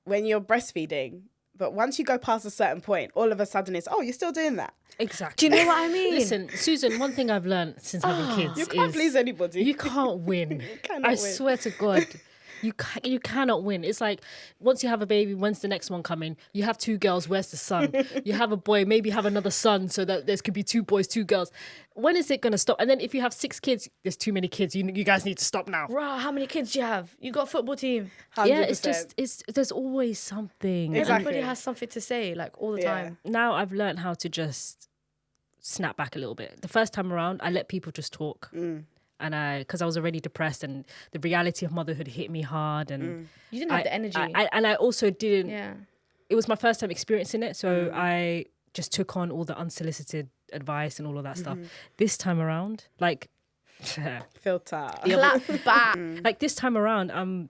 you're breastfeeding, but once you go past a certain point, all of a sudden it's, oh, you're still doing that. Exactly. Do you know what I mean? Listen, Susan, one thing I've learned since having kids You can't is please anybody. you can't win. cannot I win. swear to God. You cannot win. It's like, once you have a baby, when's the next one coming? You have two girls, where's the son? You have a boy, maybe have another son, so that there could be two boys, two girls. When is it going to stop? And then if you have 6 kids, there's too many kids. You guys need to stop now. Rah, how many kids do you have? You got a football team. 100%. Yeah, it's just, there's always something. Exactly. Everybody has something to say, like, all the time. Now I've learned how to just snap back a little bit. The first time around, I let people just talk. And because I was already depressed, and the reality of motherhood hit me hard, and You didn't have the energy. I also didn't. Yeah. It was my first time experiencing it, so I just took on all the unsolicited advice and all of that stuff. This time around, like Filter. Clap back. like this time around, I'm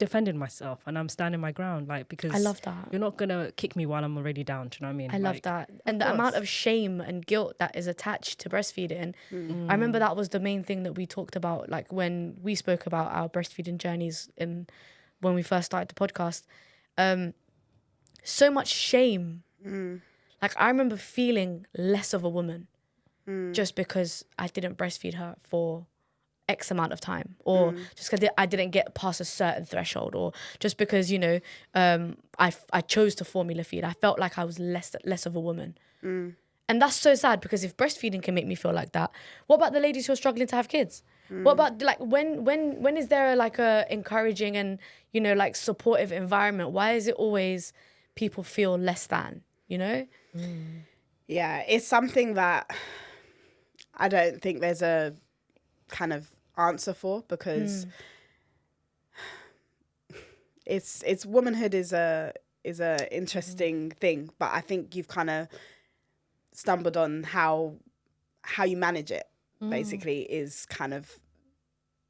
defending myself and I'm standing my ground, like, because I love that. you're not gonna kick me while I'm already down. Do you know what I mean? I love that. And the amount of shame and guilt that is attached to breastfeeding. I remember that was the main thing that we talked about, like when we spoke about our breastfeeding journeys when we first started the podcast. So much shame. Like I remember feeling less of a woman just because I didn't breastfeed her for X amount of time, or just because I didn't get past a certain threshold, or just because, you know, I chose to formula feed. I felt like I was less of a woman. And that's so sad, because if breastfeeding can make me feel like that, what about the ladies who are struggling to have kids? What about, like, when is there like a encouraging and, you know, like supportive environment? Why is it always people feel less than, you know? Yeah, it's something that I don't think there's a kind of answer for, because it's womanhood is a interesting thing, but I think you've kind of stumbled on how you manage it, basically, is kind of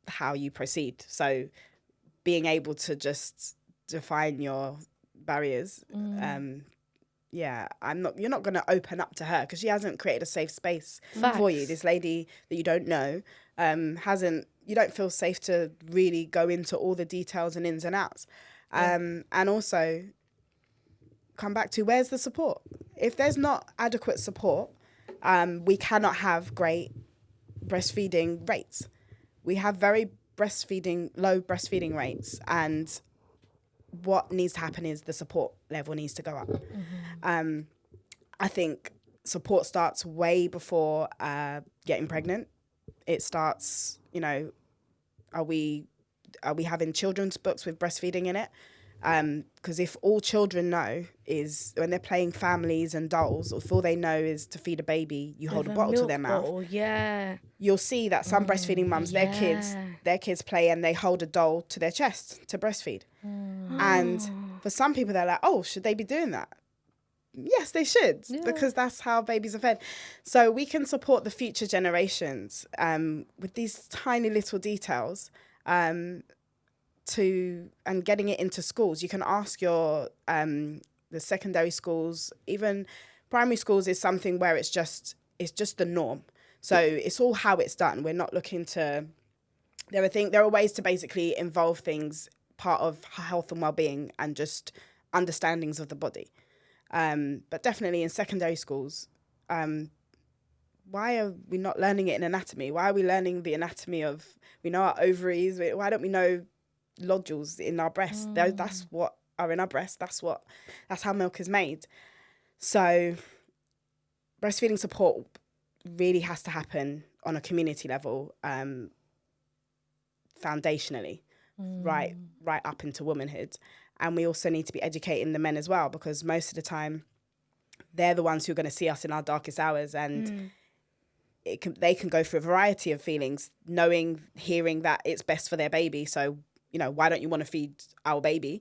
how you proceed. So being able to just define your barriers, you're not going to open up to her because she hasn't created a safe space for you. This lady that you don't know you don't feel safe to really go into all the details and ins and outs. And also come back to, where's the support? If there's not adequate support, we cannot have great breastfeeding rates. We have very low breastfeeding rates, and what needs to happen is the support level needs to go up. I think support starts way before getting pregnant. It starts, you know, are we having children's books with breastfeeding in it? Because if all children know is when they're playing families and dolls, if all they know is to feed a baby, you hold a bottle to their mouth. You'll see that some breastfeeding mums, their kids play and they hold a doll to their chest to breastfeed. And for some people, they're like, oh, should they be doing that? Yes, they should, because that's how babies are fed. So we can support the future generations with these tiny little details, and getting it into schools. You can ask your the secondary schools, even primary schools is something where it's just the norm. So it's all how it's done. We're not looking to. There are ways to basically involve things, part of health and well-being, and just understandings of the body. But definitely in secondary schools, why are we not learning it in anatomy? Why are we learning the anatomy of, we know our ovaries, why don't we know nodules in our breast? That's what are in our breast. That's how milk is made. So breastfeeding support really has to happen on a community level, foundationally, right up into womanhood. And we also need to be educating the men as well, because most of the time they're the ones who are going to see us in our darkest hours, and they can go through a variety of feelings, hearing that it's best for their baby. So, you know, why don't you want to feed our baby?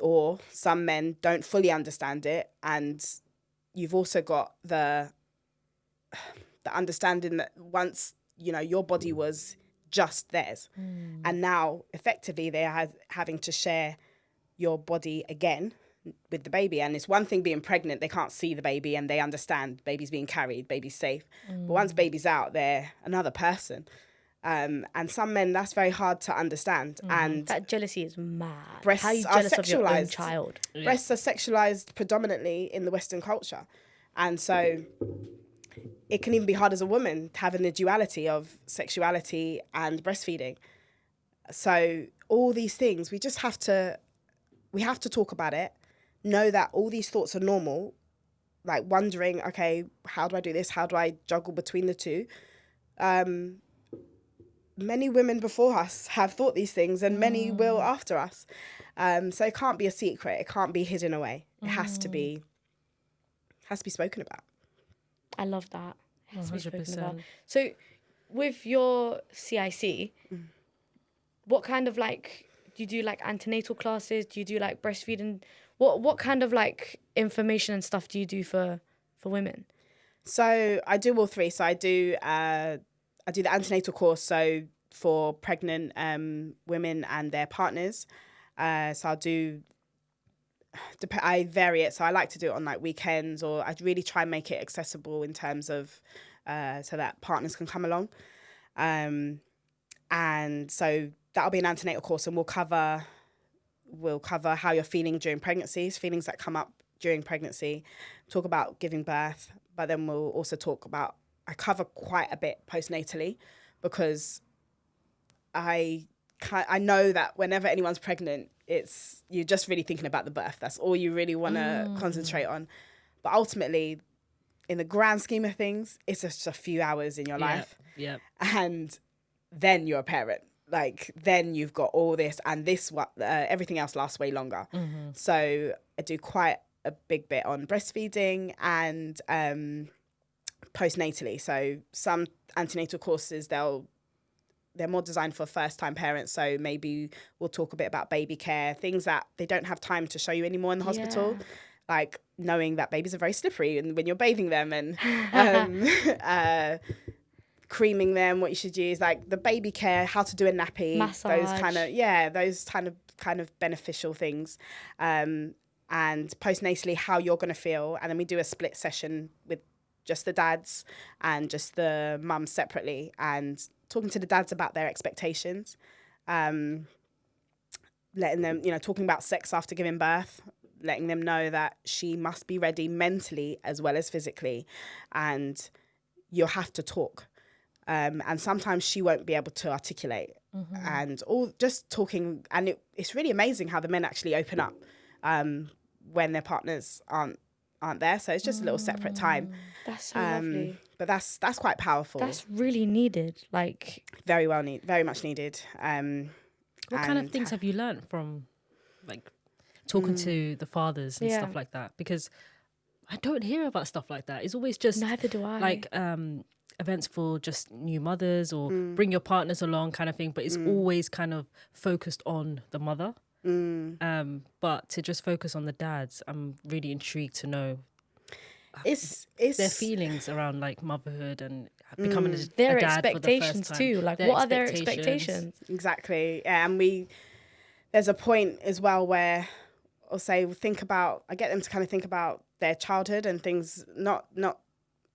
Or some men don't fully understand it. And you've also got the understanding that once, you know, your body was just theirs. And now effectively they are having to share your body again with the baby. And it's one thing being pregnant, they can't see the baby and they understand baby's being carried, baby's safe. But once baby's out, they're another person. And some men, that's very hard to understand. And that jealousy is mad. Breasts How are you are jealous of your own sexualized. child? Breasts are sexualized predominantly in the Western culture. And so it can even be hard as a woman having the duality of sexuality and breastfeeding. So all these things, we have to talk about it, know that all these thoughts are normal, like wondering, okay, how do I do this? How do I juggle between the two? Many women before us have thought these things, and many will after us. So it can't be a secret. It can't be hidden away. It has to be spoken about. I love that. It has to be spoken 100%. about. So with your CIC, what kind of, like, do you do like antenatal classes? Do you do like breastfeeding? What kind of like information and stuff do you do for women? So I do all three. So I do the antenatal course. So for pregnant women and their partners. So I'll do, I vary it. So I like to do it on like weekends, or I really try and make it accessible in terms of so that partners can come along. And so that'll be an antenatal course, and we'll cover how you're feeling during pregnancies, feelings that come up during pregnancy, talk about giving birth, but then we'll also talk about, I cover quite a bit postnatally, because I know that whenever anyone's pregnant, you're just really thinking about the birth. That's all you really want to concentrate on. But ultimately, in the grand scheme of things, it's just a few hours in your life. Yeah. And then you're a parent. Like, then you've got all this, and everything else lasts way longer. Mm-hmm. So I do quite a big bit on breastfeeding and postnatally. So some antenatal courses, they're more designed for first-time parents. So maybe we'll talk a bit about baby care, things that they don't have time to show you anymore in the hospital. Like knowing that babies are very slippery and when you're bathing them, and creaming them, what you should use, like the baby care, how to do a nappy, massage. those kind of beneficial things. And postnatally, how you're going to feel. And then we do a split session with just the dads and just the mums separately, and talking to the dads about their expectations, letting them, talking about sex after giving birth, letting them know that she must be ready mentally as well as physically, and you'll have to talk. And sometimes she won't be able to articulate, and all just talking. And it's really amazing how the men actually open up when their partners aren't there. So it's just a little separate time. That's so lovely. But that's quite powerful. That's really needed. Like, very much needed. What kind of things have you learned from, like, talking to the fathers and stuff like that? Because I don't hear about stuff like that. It's always just neither do I. Like events for just new mothers, or bring your partners along kind of thing. But it's always kind of focused on the mother. But to just focus on the dads, I'm really intrigued to know it's their feelings around like motherhood and becoming their a dad expectations for the first time. too. Like, what are their expectations? Exactly. And there's a point as well where I'll say, I get them to kind of think about their childhood and things, not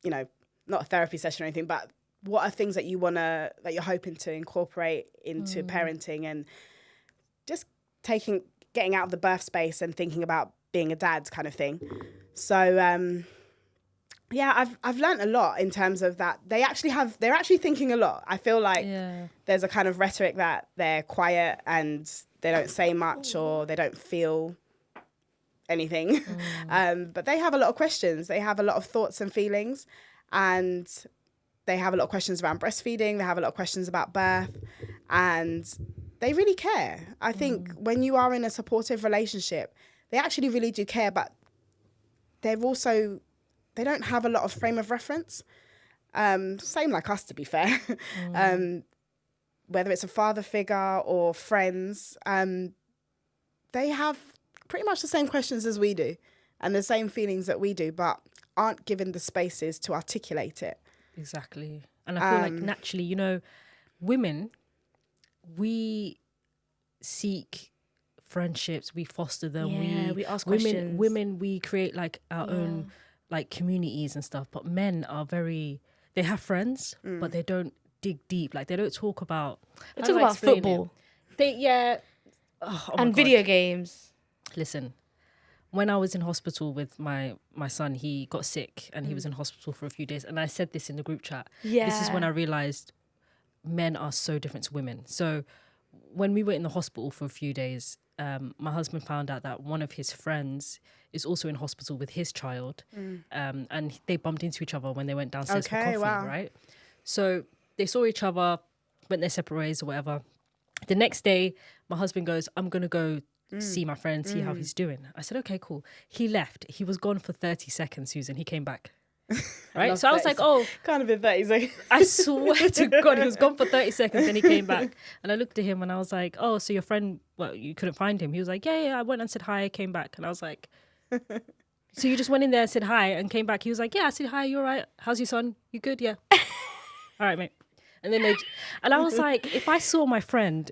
a therapy session or anything, but what are things that you're hoping to incorporate into parenting, and just getting out of the birth space and thinking about being a dad kind of thing. So, I've learned a lot in terms of that. They're actually thinking a lot. I feel like there's a kind of rhetoric that they're quiet and they don't say much, or they don't feel anything. But they have a lot of questions. They have a lot of thoughts and feelings, and they have a lot of questions around breastfeeding. They have a lot of questions about birth, and they really care. I think when you are in a supportive relationship, they actually really do care, but they don't have a lot of frame of reference. Same like us, to be fair. Whether it's a father figure or friends, they have pretty much the same questions as we do and the same feelings that we do, but aren't given the spaces to articulate it. Exactly. And I feel like naturally, women, we seek friendships, we foster them, we ask questions. Women, we create like our own like communities and stuff, but men are they have friends, but they don't dig deep. Like, they don't talk about... They talk about football. And video games. Listen, when I was in hospital with my son, he got sick and he was in hospital for a few days. And I said this in the group chat. Yeah. This is when I realised men are so different to women. So when we were in the hospital for a few days, my husband found out that one of his friends is also in hospital with his child. And they bumped into each other when they went downstairs for coffee, right? So they saw each other, went their separate ways or whatever. The next day, my husband goes, I'm going to go see my friend, see how he's doing. I said, okay, cool. He left. He was gone for 30 seconds, Susan. He came back. Right? So I was like, Can't have been 30 seconds. I swear to God, he was gone for 30 seconds and he came back. And I looked at him and I was like, oh, so your friend, you couldn't find him? He was like, yeah, I went and said hi, I came back. And I was like, so you just went in there and said hi and came back? He was like, yeah, I said hi, you all right? How's your son? You good? Yeah. All right, mate. And then and I was like, if I saw my friend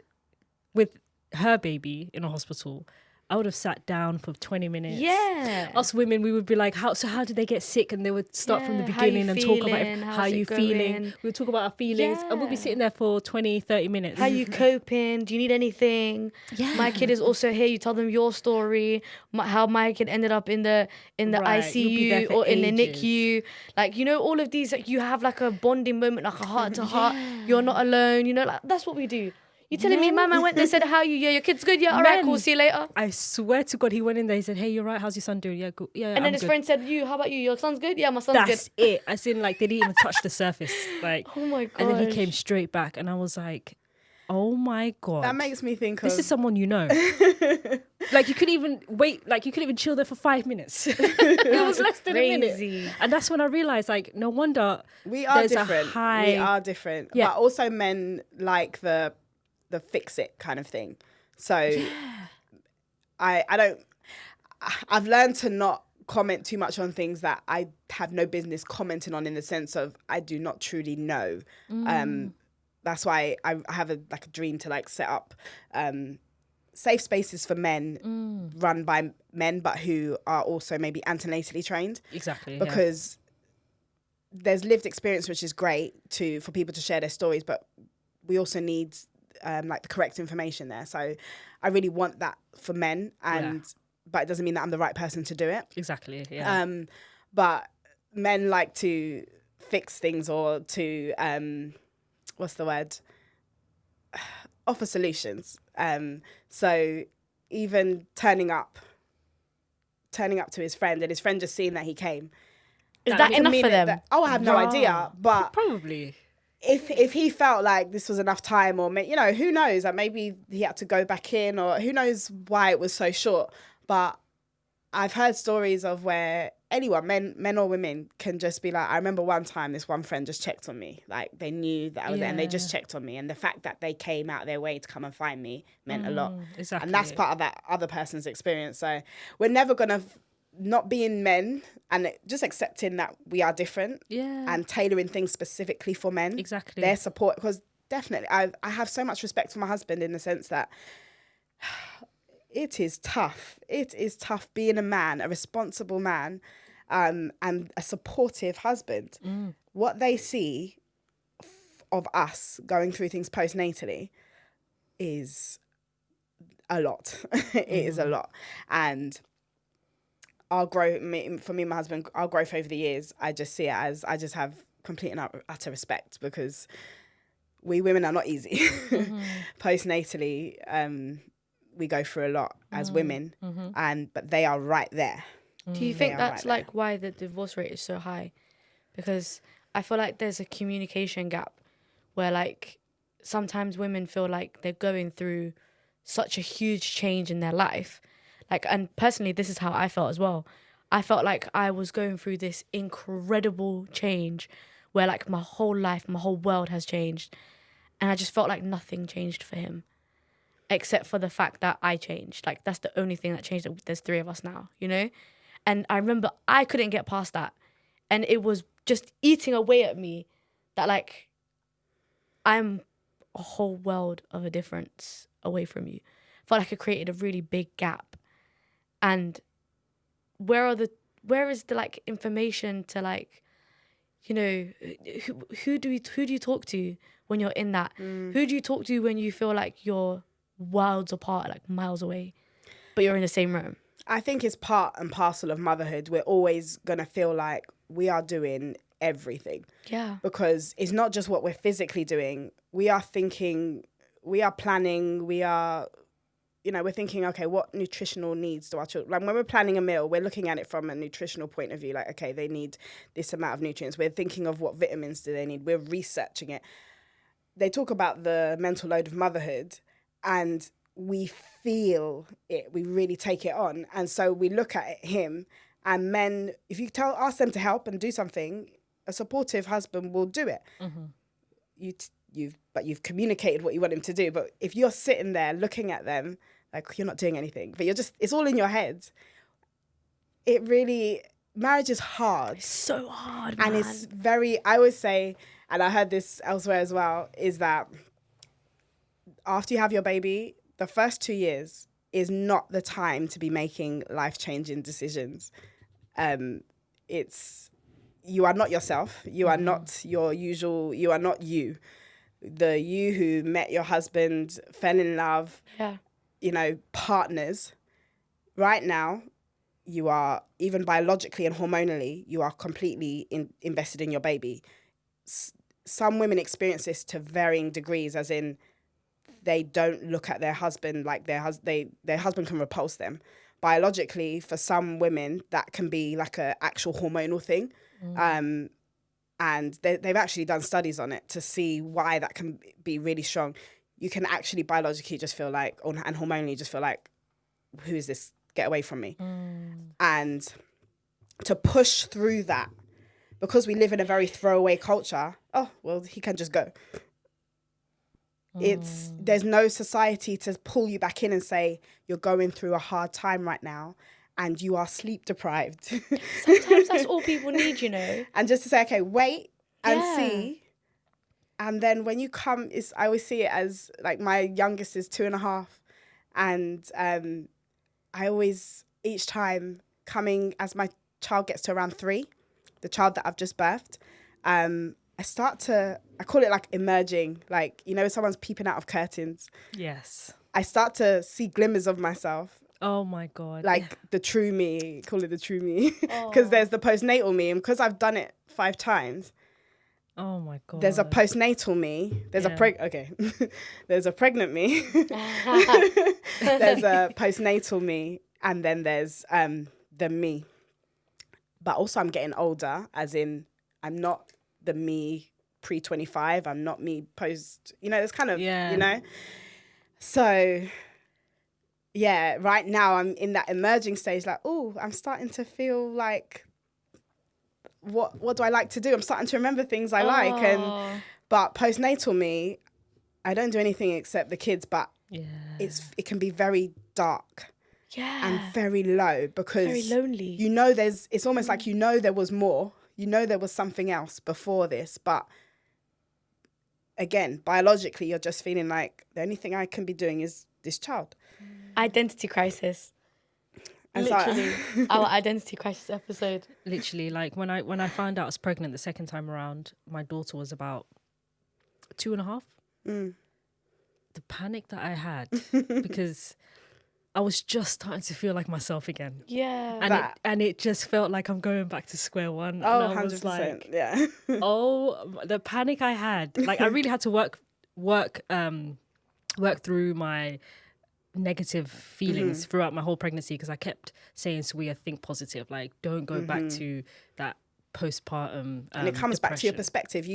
with her baby in a hospital, I would have sat down for 20 minutes. Yeah. Us women, we would be like, how did they get sick? And they would start from the Yeah, how you beginning and talk about feeling? how How's you it feeling. going? We would talk about our feelings and we'll be Yeah. sitting there for 20, 30 minutes. How you coping? Do you need anything? Yeah. My kid is also here. You tell them your story. How my kid ended up in the Right, you'll be there ICU for or in the ages. NICU. Like, you know, all of these, like, you have like a bonding moment, like a heart to heart. You're not alone. You know, like that's what we do. You telling me, Mama went there, said, how are you? Yeah, your kid's good. Yeah, all right, cool. Men. See you later. I swear to God, he went in there. He said, "Hey, you're right. How's your son doing? Yeah, good. Yeah, And then I'm his good." friend said, you, how about you? Your son's good? Yeah, my son's That's good. it. As in, like, they didn't even touch the surface. Like, Oh my god. and then he came straight back, and I was like, "Oh my God, That makes me think this of is someone you know." Like, you couldn't even wait. Like, you couldn't even chill there for 5 minutes. It was less than a Crazy. minute, and that's when I realized, like, no wonder we are there's different. a high. We are different. Yeah. But also men like the fix it kind of thing. So I've learned to not comment too much on things that I have no business commenting on, in the sense of I do not truly know. That's why I have a dream to like set up safe spaces for men run by men, but who are also maybe antenatally trained. Exactly. Because there's lived experience, which is great for people to share their stories, but we also need like the correct information there. So I really want that for men, but it doesn't mean that I'm the right person to do it. Exactly. Yeah. But men like to fix things or to what's the word? Offer solutions. So even turning up to his friend, and his friend just seeing that he came. Is that enough for them? I have no idea, but Probably. if he felt like this was enough time, or who knows, like maybe he had to go back in, or who knows why it was so short. But I've heard stories of where anyone, men or women, can just be like, I remember one time this one friend just checked on me. Like, they knew that I was there and they just checked on me. And the fact that they came out their way to come and find me meant a lot. Exactly. And that's part of that other person's experience. So we're never going to not being men and just accepting that we are different. Yeah. And tailoring things specifically for men. Exactly. Their support. Because definitely, I have so much respect for my husband, in the sense that it is tough. It is tough being a man, a responsible man, and a supportive husband. What they see of us going through things postnatally is a lot. It is a lot. And our growth, for me and my husband, our growth over the years, I just see it as, I just have complete and utter respect, because we women are not easy. Postnatally, we go through a lot as women, but they are right there. Do you think are that's right like why the divorce rate is so high? Because I feel like there's a communication gap where, like, sometimes women feel like they're going through such a huge change in their life. Like, and personally, this is how I felt as well. I felt like I was going through this incredible change where, like, my whole life, my whole world has changed. And I just felt like nothing changed for him, except for the fact that I changed. Like, that's the only thing that changed. There's 3 of us now, you know? And I remember I couldn't get past that. And it was just eating away at me that, like, I'm a whole world of a difference away from you. I felt like it created a really big gap. And where is the like information to, like, you know, who do you talk to when you're in that? Who do you talk to when you feel like you're worlds apart, like miles away, but you're in the same room? I think it's part and parcel of motherhood. We're always going to feel like we are doing everything. Yeah. Because it's not just what we're physically doing. We are thinking, we are planning, we are, we're thinking, okay, what nutritional needs do our children, like when we're planning a meal, we're looking at it from a nutritional point of view, like, okay, they need this amount of nutrients. We're thinking of what vitamins do they need. We're researching it. They talk about the mental load of motherhood, and we feel it, we really take it on. And so we look at him, and men, if you ask them to help and do something, a supportive husband will do it. You've communicated what you want him to do. But if you're sitting there looking at them, like, you're not doing anything, but it's all in your head. Marriage is hard. It's so hard, man. And it's I always say, and I heard this elsewhere as well, is that after you have your baby, the first 2 years is not the time to be making life-changing decisions. You are not yourself. You are not your usual, you are not you. The you who met your husband, fell in love, partners. Right now, you are, even biologically and hormonally, you are completely invested in your baby. Some women experience this to varying degrees, as in they don't look at their husband like their husband can repulse them. Biologically, for some women, that can be like an actual hormonal thing. And they've actually done studies on it to see why that can be really strong. You can actually biologically just feel like, and hormonally just feel like, who is this? Get away from me. And to push through that, because we live in a very throwaway culture, oh, well, he can just go. There's no society to pull you back in and say, you're going through a hard time right now and you are sleep deprived. Sometimes that's all people need, you know. And just to say, okay, wait and see. And then when you come, I always see it as, like, my youngest is 2.5. And I always, each time coming, as my child gets to around 3, the child that I've just birthed, I call it like emerging, like, you know, someone's peeping out of curtains. Yes. I start to see glimmers of myself. Oh my God. Like the true me, call it the true me. Because there's the postnatal me, and because I've done it 5 times. Oh my God. There's a postnatal me. There's there's a pregnant me. There's a postnatal me, and then there's the me. But also I'm getting older, as in I'm not the me pre-25. I'm not me post, there's kind of, So, yeah, right now I'm in that emerging stage, like, oh, I'm starting to feel like, what do I like to do? I'm starting to remember things I like. But postnatal me, I don't do anything except the kids, but it can be very dark. Yeah. And very low, because very lonely. It's almost like there was more. There was something else before this, but again, biologically, you're just feeling like the only thing I can be doing is this child. Identity crisis. And literally, our identity crisis episode. Literally, like when I found out I was pregnant the second time around, my daughter was about 2.5. The panic that I had, because I was just starting to feel like myself again. Yeah. And it just felt like I'm going back to square one. Oh, and I was 100%. like, yeah. The panic I had. Like, I really had to work through my negative feelings throughout my whole pregnancy, because I kept saying to Wea, think positive. Like, don't go back to that postpartum and it comes back to your depression. perspective.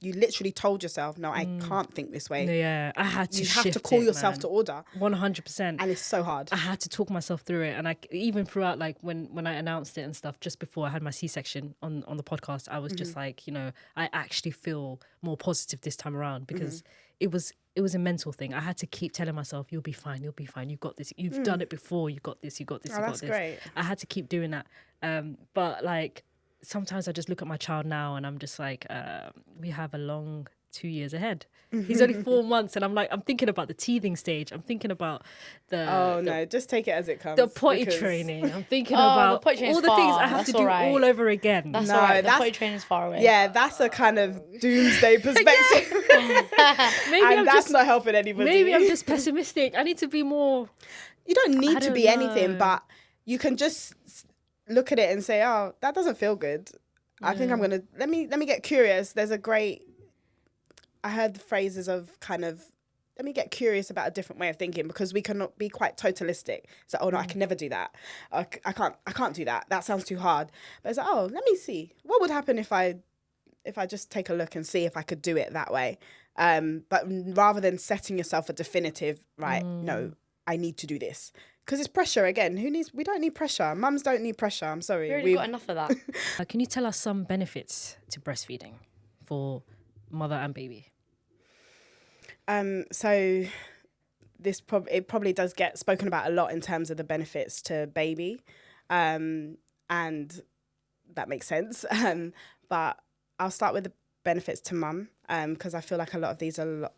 You literally told yourself, no, I can't think this way. Yeah, I had to. You have to call yourself to order. 100%. And it's so hard. I had to talk myself through it, and I even throughout, like when I announced it and stuff, just before I had my C-section on the podcast, I was just like, I actually feel more positive this time around, because it was a mental thing. I had to keep telling myself, you'll be fine, you'll be fine, you've got this, you've done it before, you got this, you got this, you got this. Great. I had to keep doing that. But like, sometimes I just look at my child now and I'm just like, we have a long 2 years ahead. He's only 4 months, and I'm thinking about the teething stage. I'm thinking about just take it as it comes. The potty training. I'm thinking about all the things I have to do all over again. That's all right. The potty training is far away. Yeah, that's a kind of doomsday perspective. That's not helping anybody. Maybe I'm just pessimistic. I need to be more. You don't need to be anything, but you can just look at it and say, oh, that doesn't feel good. I think I'm gonna let me get curious. I heard the phrases of kind of, let me get curious about a different way of thinking, because we cannot be quite totalistic. So, oh no, I can never do that. I can't do that. That sounds too hard. But it's like, oh, let me see what would happen if I just take a look and see if I could do it that way. But rather than setting yourself a definitive, right? No, I need to do this. Because it's pressure again. We don't need pressure. Mums don't need pressure. I'm sorry. We already got enough of that. Can you tell us some benefits to breastfeeding for mother and baby? So this it probably does get spoken about a lot in terms of the benefits to baby, and that makes sense. But I'll start with benefits to mum, because I feel like a lot of these are a lot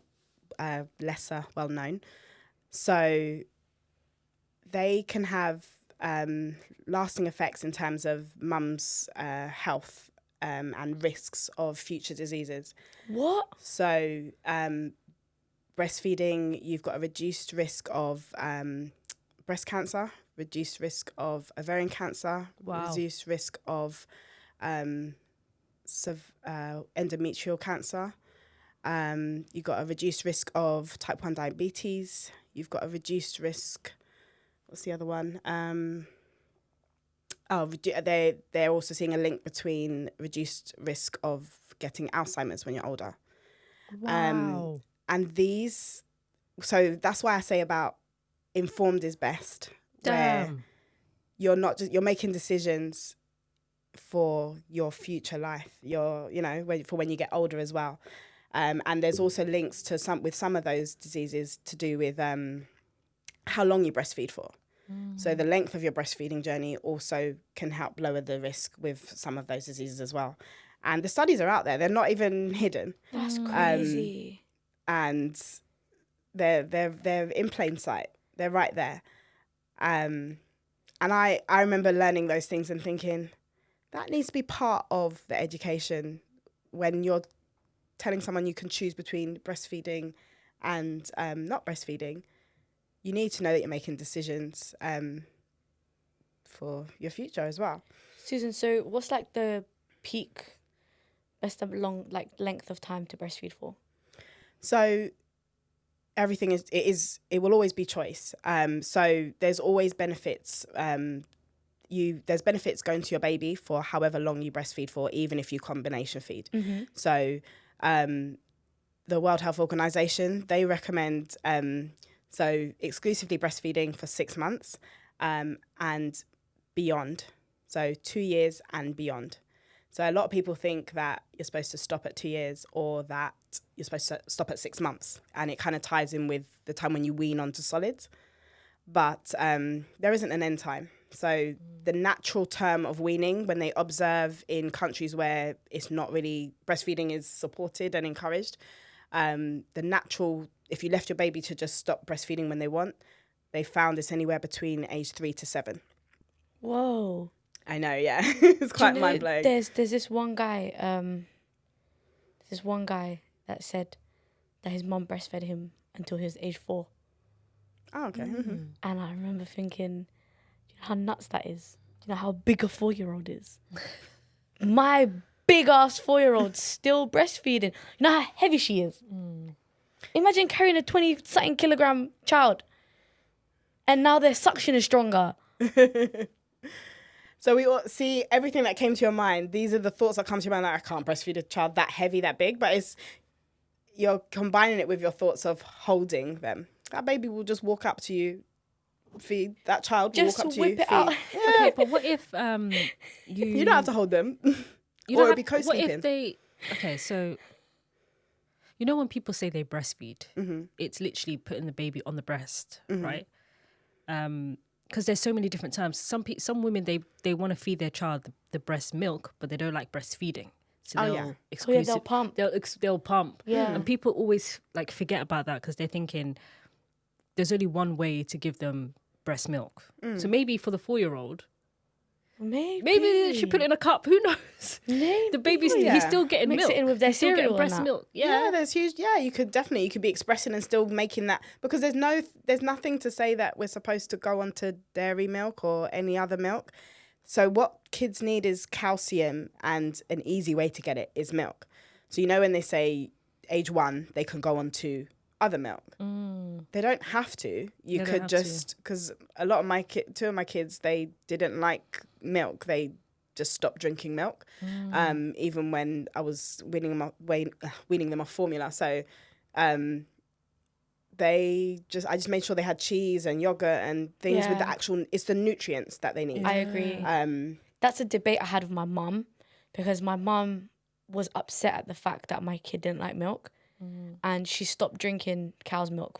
lesser well known. So they can have lasting effects in terms of mum's health and risks of future diseases. What? So breastfeeding, you've got a reduced risk of breast cancer, reduced risk of ovarian cancer, reduced risk of endometrial cancer. You've got a reduced risk of type 1 diabetes. You've got a reduced risk, what's the other one? They're also seeing a link between reduced risk of getting Alzheimer's when you're older. Wow. And these, so that's why I say about informed is best. Where you're not just, you're making decisions for your future life, for when you get older as well. And there's also links to some of those diseases to do with how long you breastfeed for. So the length of your breastfeeding journey also can help lower the risk with some of those diseases as well. And the studies are out there; they're not even hidden. That's crazy. And they're in plain sight. They're right there. And I remember learning those things and thinking that needs to be part of the education when you're telling someone you can choose between breastfeeding and not breastfeeding. You need to know that you're making decisions for your future as well. Susan, so what's like the peak best of length of time to breastfeed for? So everything it will always be choice. So there's always benefits. There's benefits going to your baby for however long you breastfeed for, even if you combination feed. Mm-hmm. So the World Health Organization, they recommend exclusively breastfeeding for 6 months and beyond. So 2 years and beyond. So a lot of people think that you're supposed to stop at 2 years or that you're supposed to stop at 6 months. And it kind of ties in with the time when you wean onto solids. But there isn't an end time. So the natural term of weaning, when they observe in countries where it's not really, breastfeeding is supported and encouraged, the natural, if you left your baby to just stop breastfeeding when they want, they found it's anywhere between age 3 to 7. Whoa. I know, yeah. It's quite mind-blowing. There's this one guy, that said that his mum breastfed him until he was age 4. Oh, okay. Mm-hmm. And I remember thinking, do you know how nuts that is? Do you know how big a 4-year-old is? My big-ass 4-year-old still breastfeeding. You know how heavy she is? Imagine carrying a 20-something kilogram child. And now their suction is stronger. So we all see everything that came to your mind. These are the thoughts that come to your mind. Like, I can't breastfeed a child that heavy, that big. But you're combining it with your thoughts of holding them. That baby will just walk up to you, feed. That child will walk up to you, whip it feed. out. Yeah. Okay, but what if You don't have to hold them. you Or don't it'd be have, what co-sleeping. if they? Okay, so you know when people say they breastfeed, Mm-hmm. it's literally putting the baby on the breast, Mm-hmm. right? Because there's so many different terms. Some women they want to feed their child the breast milk, but they don't like breastfeeding. So Oh, yeah. They'll pump. They'll pump. Yeah. And people always like forget about that because they're thinking there's only one way to give them breast milk. So maybe for the 4-year-old, maybe they should put it in a cup. Who knows? Maybe. The baby's yeah. he's still getting Mix milk. it in with their He's still cereal getting and breast that. milk. Yeah, there's huge. Yeah, you could be expressing and still making that, because there's nothing to say that we're supposed to go on to dairy milk or any other milk. So what kids need is calcium, and an easy way to get it is milk. So when they say age 1, they can go on to other milk. They don't have to. You could just, because a lot of 2 of my kids, they didn't like milk. They just stopped drinking milk, even when I was weaning them off formula. So I just made sure they had cheese and yogurt and things with it's the nutrients that they need. I agree. That's a debate I had with my mum, because my mum was upset at the fact that my kid didn't like milk, and she stopped drinking cow's milk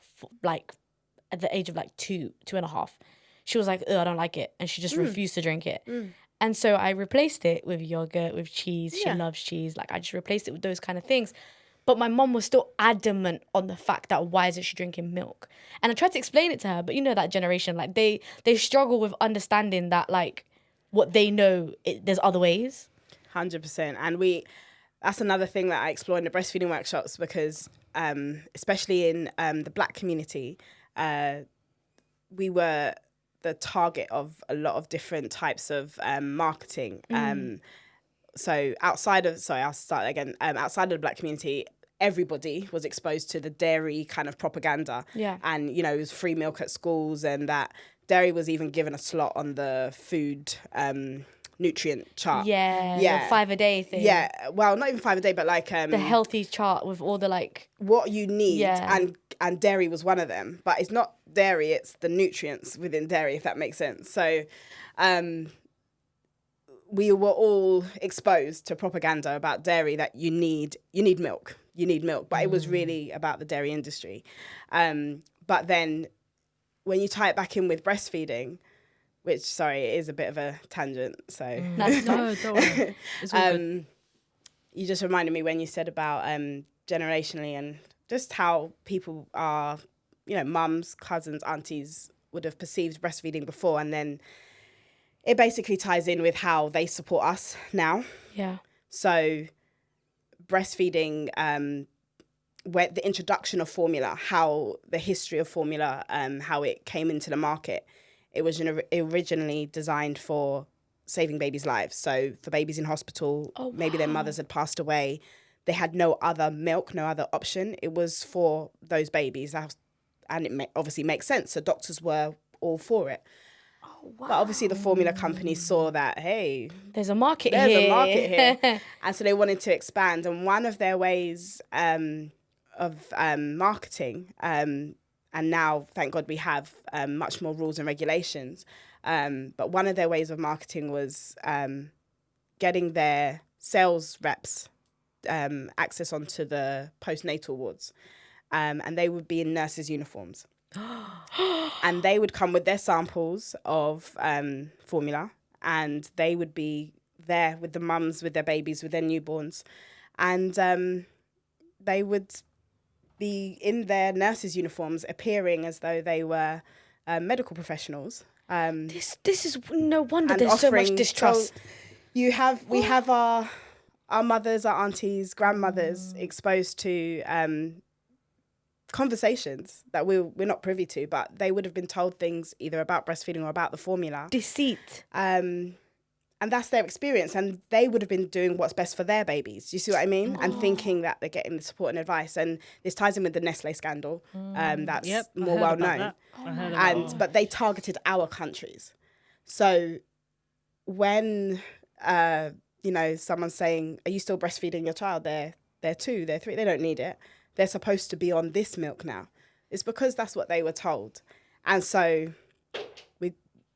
at the age of 2.5. She was like, "Ugh, I don't like it," and she just refused to drink it. And so I replaced it with yogurt, with cheese. She Yeah. loves cheese. Like, I just replaced it with those kind of things. But my mom was still adamant on the fact that why isn't she drinking milk? And I tried to explain it to her, but you know that generation, like they struggle with understanding that, like, what they know, there's other ways. 100%. And that's another thing that I explore in the breastfeeding workshops, because especially in the Black community, we were the target of a lot of different types of marketing. So outside of the Black community, everybody was exposed to the dairy kind of propaganda. Yeah. And, you know, it was free milk at schools, and that dairy was even given a slot on the food nutrient chart. Yeah. The 5 a day thing. Yeah. Well, not even 5 a day, but like... the healthy chart with all the, like... what you need. Yeah. And dairy was one of them. But it's not dairy, it's the nutrients within dairy, if that makes sense. So... we were all exposed to propaganda about dairy, that you need milk. You need milk. But it was really about the dairy industry. But then when you tie it back in with breastfeeding, which, sorry, it is a bit of a tangent. So That's No, don't worry. It's all good. you just reminded me when you said about generationally, and just how people are, you know, mums, cousins, aunties would have perceived breastfeeding before, and then it basically ties in with how they support us now. Yeah. So breastfeeding, where the introduction of formula, how the history of formula, how it came into the market, it was originally designed for saving babies' lives. So for babies in hospital, maybe their mothers had passed away, they had no other milk, no other option. It was for those babies. And it obviously makes sense. So doctors were all for it. Wow. But obviously the formula companies saw that, hey, There's a market there's here. a market here. And so they wanted to expand. And one of their ways of marketing, and now, thank God, we have much more rules and regulations. But one of their ways of marketing was getting their sales reps access onto the postnatal wards. And they would be in nurses' uniforms. And they would come with their samples of formula, and they would be there with the mums, with their babies, with their newborns. And they would be in their nurses' uniforms, appearing as though they were medical professionals. This is no wonder and there's so much offering- distrust. so we have our mothers, our aunties, grandmothers exposed to conversations that we're not privy to, but they would have been told things either about breastfeeding or about the formula. Deceit. And that's their experience, and they would have been doing what's best for their babies. Do you see what I mean? And thinking that they're getting the support and advice. And this ties in with the Nestle scandal. That's more well known. But they targeted our countries. So when someone's saying, "Are you still breastfeeding your child?" They're 2, they're 3, they don't need it. They're supposed to be on this milk now. It's because that's what they were told. And so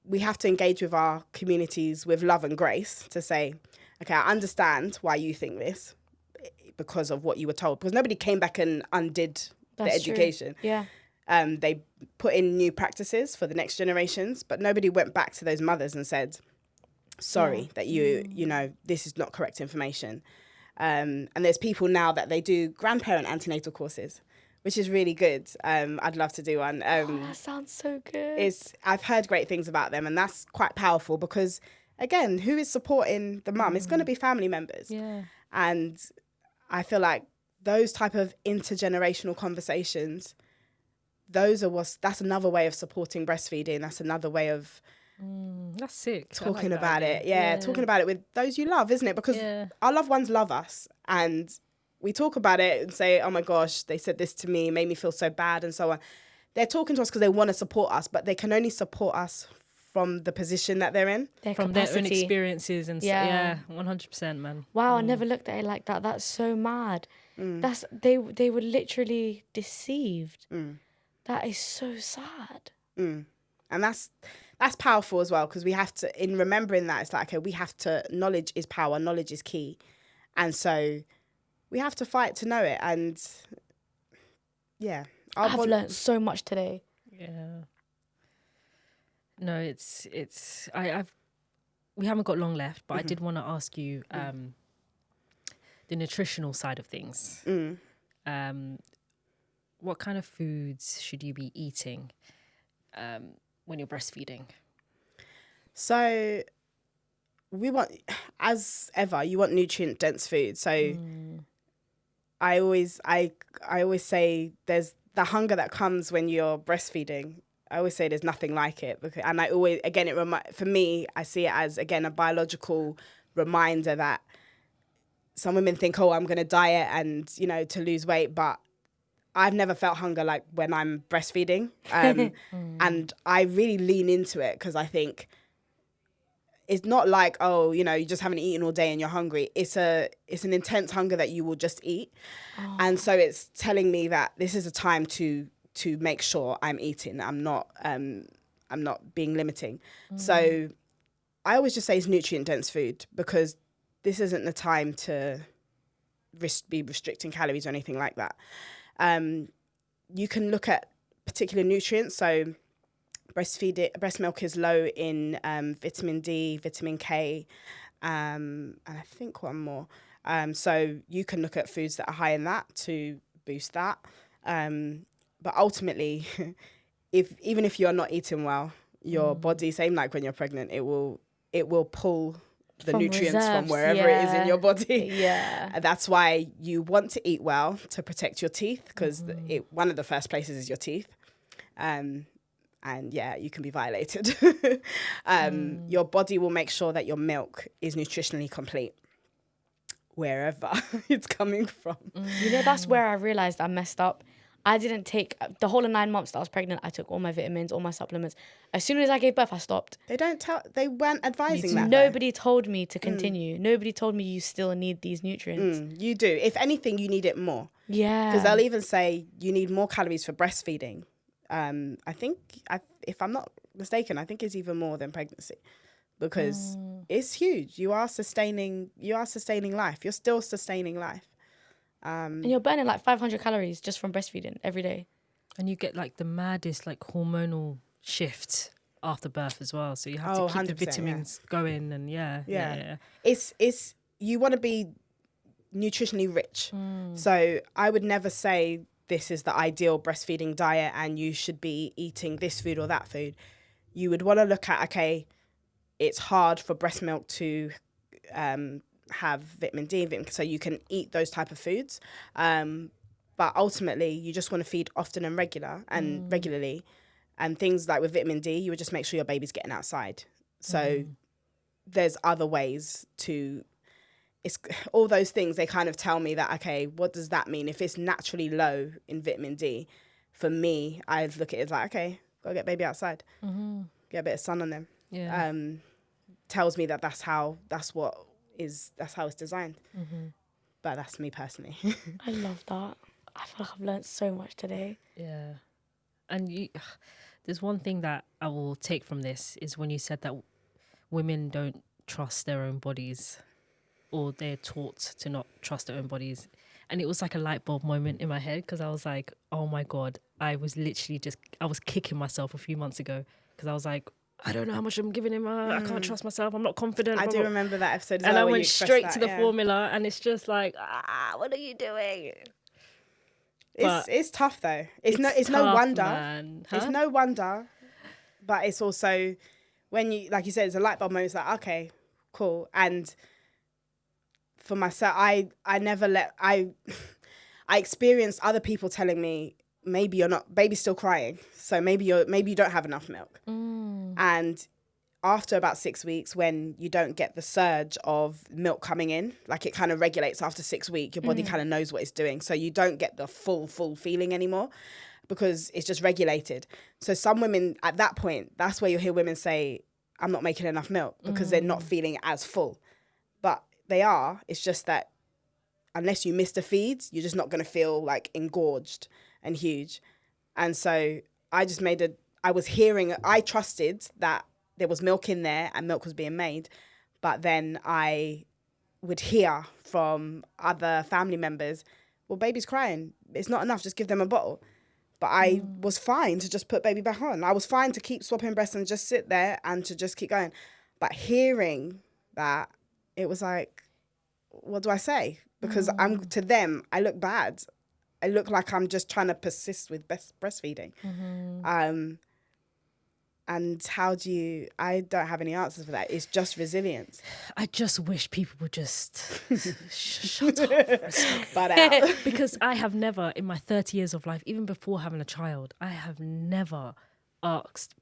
we have to engage with our communities with love and grace to say, okay, I understand why you think this because of what you were told. Because nobody came back and undid the education. True. Yeah. They put in new practices for the next generations, but nobody went back to those mothers and said, sorry, that this is not correct information. And there's people now that they do grandparent antenatal courses, which is really good. I'd love to do one. That sounds so good. I've heard great things about them, and that's quite powerful because, again, who is supporting the mum? It's going to be family members. Yeah. And I feel like those type of intergenerational conversations, that's another way of supporting breastfeeding. That's another way of that's sick. talking about it. Yeah, talking about it with those you love, isn't it? Because our loved ones love us, and we talk about it and say, oh my gosh, they said this to me, made me feel so bad, and so on. They're talking to us because they want to support us, but they can only support us from the position that they're in. From their own experiences and yeah, 100%, man. Wow, I never looked at it like that. That's so mad. They were literally deceived. That is so sad. And that's powerful as well, because we have to, in remembering that, it's like, okay, knowledge is power, knowledge is key. And so we have to fight to know it. And yeah. I've learned so much today. Yeah. No, I've we haven't got long left, but I did want to ask you the nutritional side of things. What kind of foods should you be eating when you're breastfeeding? So we want, as ever, you want nutrient dense food. So I always say there's the hunger that comes when you're breastfeeding. I always say there's nothing like it, and I always, again, for me, I see it as, again, a biological reminder that some women think, oh, I'm going to diet and, you know, to lose weight, but I've never felt hunger like when I'm breastfeeding. And I really lean into it because I think it's not like, oh, you know, you just haven't eaten all day and you're hungry. It's an intense hunger that you will just eat. Oh. And so it's telling me that this is a time to make sure I'm eating. I'm not being limiting. So I always just say it's nutrient dense food because this isn't the time to be restricting calories or anything like that. You can look at particular nutrients. So breast milk is low in vitamin D, vitamin K, and I think one more. So you can look at foods that are high in that to boost that. But ultimately, even if you're not eating well, your body, same like when you're pregnant, it will pull the nutrients reserves, from wherever it is in your body. Yeah. And that's why you want to eat well to protect your teeth, because one of the first places is your teeth. And yeah, you can be violated. Your body will make sure that your milk is nutritionally complete wherever it's coming from. You know, that's where I realized I messed up. I didn't take the whole of 9 months that I was pregnant. I took all my vitamins, all my supplements. As soon as I gave birth, I stopped. They weren't advising that. Nobody told me to continue. Nobody told me you still need these nutrients. You do. If anything, you need it more. Yeah. Because they'll even say you need more calories for breastfeeding. I think, if I'm not mistaken, I think it's even more than pregnancy, because it's huge. You are sustaining life. You're still sustaining life. And you're burning like 500 calories just from breastfeeding every day. And you get like the maddest like hormonal shift after birth as well. So you have to keep the vitamins going, and yeah. It's you want to be nutritionally rich. So I would never say this is the ideal breastfeeding diet and you should be eating this food or that food. You would want to look at, okay, it's hard for breast milk to have vitamin D, so you can eat those type of foods. But ultimately, you just want to feed often and regularly. And things like with vitamin D, you would just make sure your baby's getting outside. So there's other ways to... It's all those things, they kind of tell me that, okay, what does that mean? If it's naturally low in vitamin D, for me, I look at it as like, okay, go get baby outside. Get a bit of sun on them. Yeah. Tells me that that's how it's designed. But that's me personally. I love that. I feel like I've learned so much today. Yeah. And there's one thing that I will take from this is when you said that women don't trust their own bodies, or they're taught to not trust their own bodies. And it was like a light bulb moment in my head, because I was like, oh my God, I was kicking myself a few months ago, because I was like, I don't know how much I'm giving him. I can't trust myself. I'm not confident. I do remember that episode as well. And I went straight to the formula, and it's just like, what are you doing? It's tough though. It's no wonder. Man. Huh? It's no wonder. But it's also when you, like you said, it's a light bulb moment. It's like, okay, cool. And for myself, I experienced other people telling me, maybe you're not, baby's still crying, so maybe you don't have enough milk. And after about 6 weeks, when you don't get the surge of milk coming in, like it kind of regulates after 6 weeks, your body kind of knows what it's doing, so you don't get the full feeling anymore, because it's just regulated. So some women at that point, that's where you'll hear women say, I'm not making enough milk, because they're not feeling as full. But they are. It's just that unless you miss the feeds, you're just not going to feel like engorged and huge. And so I trusted that there was milk in there and milk was being made. But then I would hear from other family members, well, baby's crying. It's not enough. Just give them a bottle. But I was fine to just put baby back on. I was fine to keep swapping breasts and just sit there and to just keep going. But hearing that, it was like, what do I say? Because to them, I look bad. I look like I'm just trying to persist with breastfeeding. And I don't have any answers for that. It's just resilience. I just wish people would just shut up. Butt out. Because I have never, in my 30 years of life, even before having a child, I have never asked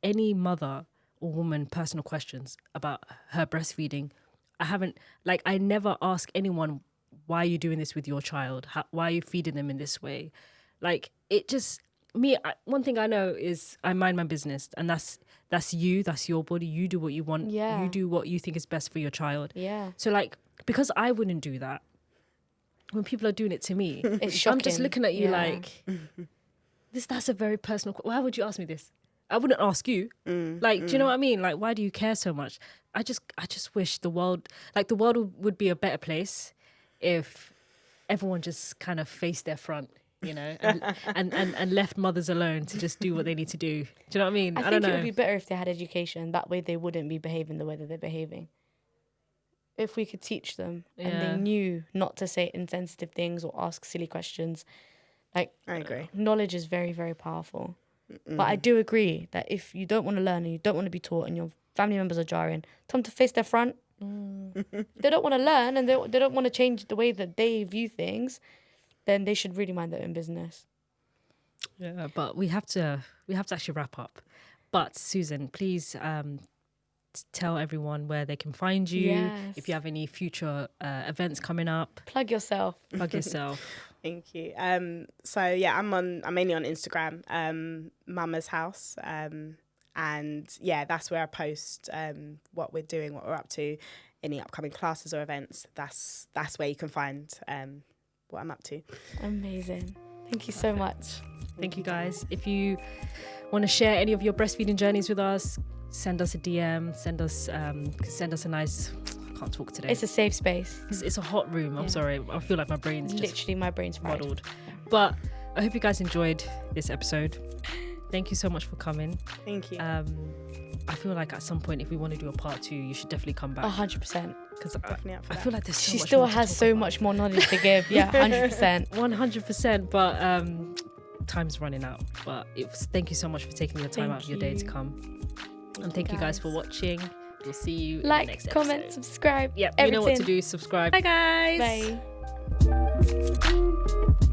any mother or woman personal questions about her breastfeeding. I never ask anyone, why are you doing this with your child? Why are you feeding them in this way? Like, it just... one thing I know is I mind my business, and that's you, that's your body. You do what you want. Yeah. You do what you think is best for your child. Yeah. So like, because I wouldn't do that, when people are doing it to me, It's shocking. I'm just looking at you like, that's a very personal. Why would you ask me this? I wouldn't ask you. Like, do you know what I mean? Like, why do you care so much? I just wish the world would be a better place if everyone just kind of faced their front. You know, and left mothers alone to just do what they need to do. Do you know what I mean? I don't think know. it would be better if they had education. That way they wouldn't be behaving the way that they're behaving. If we could teach them and they knew not to say insensitive things or ask silly questions. Like, I agree. Knowledge is very, very powerful. But I do agree that if you don't want to learn and you don't want to be taught and your family members are jarring, tell them to face their front. If they don't want to learn and they don't want to change the way that they view things, then they should really mind their own business. Yeah, but we have to actually wrap up. But Susan, please tell everyone where they can find you. Yes. If you have any future events coming up. Plug yourself. Plug yourself. Thank you. So yeah, I'm mainly on Instagram, Mama's House. And yeah, that's where I post what we're doing, what we're up to, any upcoming classes or events. That's where you can find what I'm up to. Amazing. Thank you so much. Thank you guys. If you want to share any of your breastfeeding journeys with us, send us a DM, send us a nice... I can't talk today. It's a safe space. It's a hot room. I'm sorry. I feel like my brain's just literally my brain's fried. muddled. But I hope you guys enjoyed this episode. Thank you so much for coming. Thank you. I feel like at some point, if we want to do a part 2, you should definitely come back. 100%. Because Definitely up for I that. feel like there's so She much still more to has talk so about. much more knowledge to give. Yeah, 100%. 100%. But time's running out. But thank you so much for taking your time out of your day to come. And thank you guys for watching. We'll see you in the next episode. Comment, subscribe. Yeah, you know what to do. Subscribe. Bye, guys. Bye.